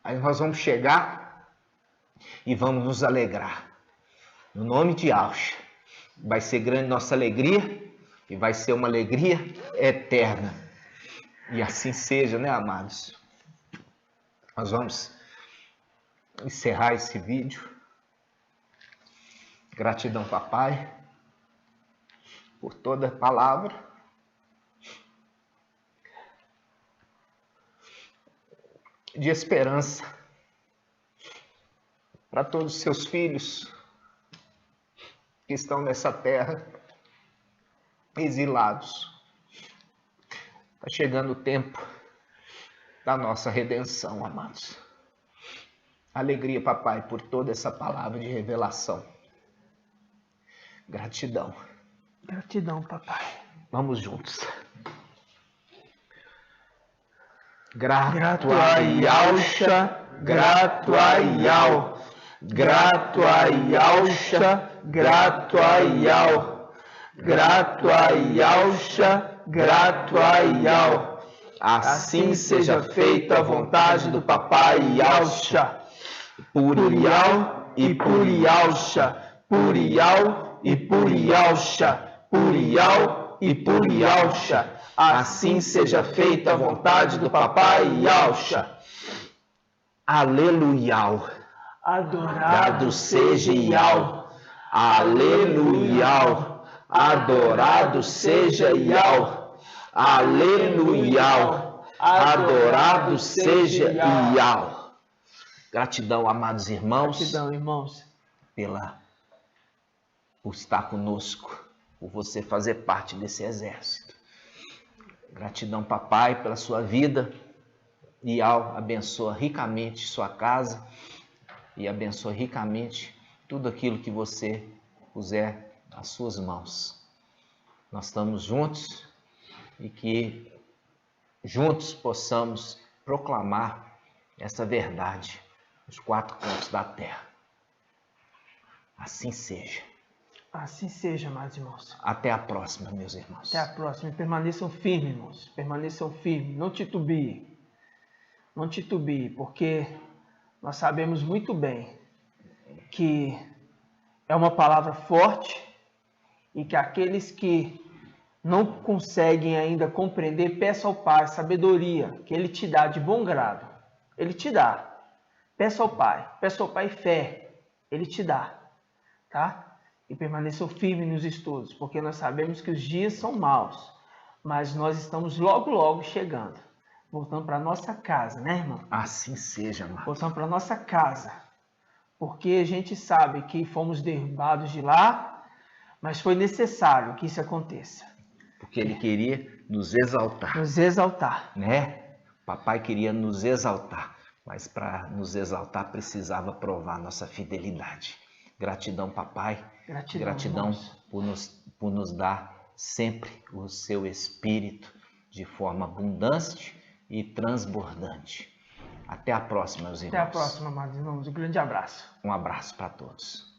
Aí nós vamos chegar e vamos nos alegrar. No nome de Yalcha. Vai ser grande nossa alegria e vai ser uma alegria eterna. E assim seja, né, amados? Nós vamos encerrar esse vídeo. Gratidão, papai, por toda a palavra. De esperança para todos os seus filhos que estão nessa terra, exilados. Está chegando o tempo da nossa redenção, amados. Alegria, papai, por toda essa palavra de revelação. Gratidão. Gratidão, papai. Vamos juntos. Grato a Yalcha, grato a Ial. Grato a Yalcha, grato a Ial. Grato a Yalcha, grato a Ial. Assim seja feita a vontade do Papai Yalcha. Purial e Purialcha. Purial e Purialcha. Purial e Purialcha. Assim seja feita a vontade do Papai Yalcha. Aleluial. Adorado seja Yal. Aleluial. Adorado seja Yal. Aleluial. Adorado seja Yal. Gratidão, amados irmãos. Gratidão, irmãos. Por estar conosco, por você fazer parte desse exército. Gratidão, papai, pela sua vida. Yal abençoa ricamente sua casa e abençoa ricamente tudo aquilo que você puser nas suas mãos. Nós estamos juntos e que juntos possamos proclamar essa verdade nos 4 cantos da terra. Assim seja. Assim seja, amados irmãos. Até a próxima, meus irmãos. Até a próxima. Permaneçam firmes, irmãos. Permaneçam firmes. Não titubiem. Não titubie, porque nós sabemos muito bem que é uma palavra forte e que aqueles que não conseguem ainda compreender, peça ao Pai sabedoria, que Ele te dá de bom grado. Ele te dá. Peça ao Pai fé, Ele te dá, tá? E permaneçam firmes nos estudos, porque nós sabemos que os dias são maus, mas nós estamos logo chegando. Voltando para nossa casa, né, irmão? Assim seja, mano. Voltando para nossa casa. Porque a gente sabe que fomos derrubados de lá, mas foi necessário que isso aconteça. Porque Ele queria nos exaltar. Nos exaltar. Né? Papai queria nos exaltar, mas para nos exaltar precisava provar nossa fidelidade. Gratidão, papai. Gratidão por nos dar sempre o seu Espírito de forma abundante e transbordante. Até a próxima, meus irmãos. Até a próxima, amados irmãos. Um grande abraço. Um abraço para todos.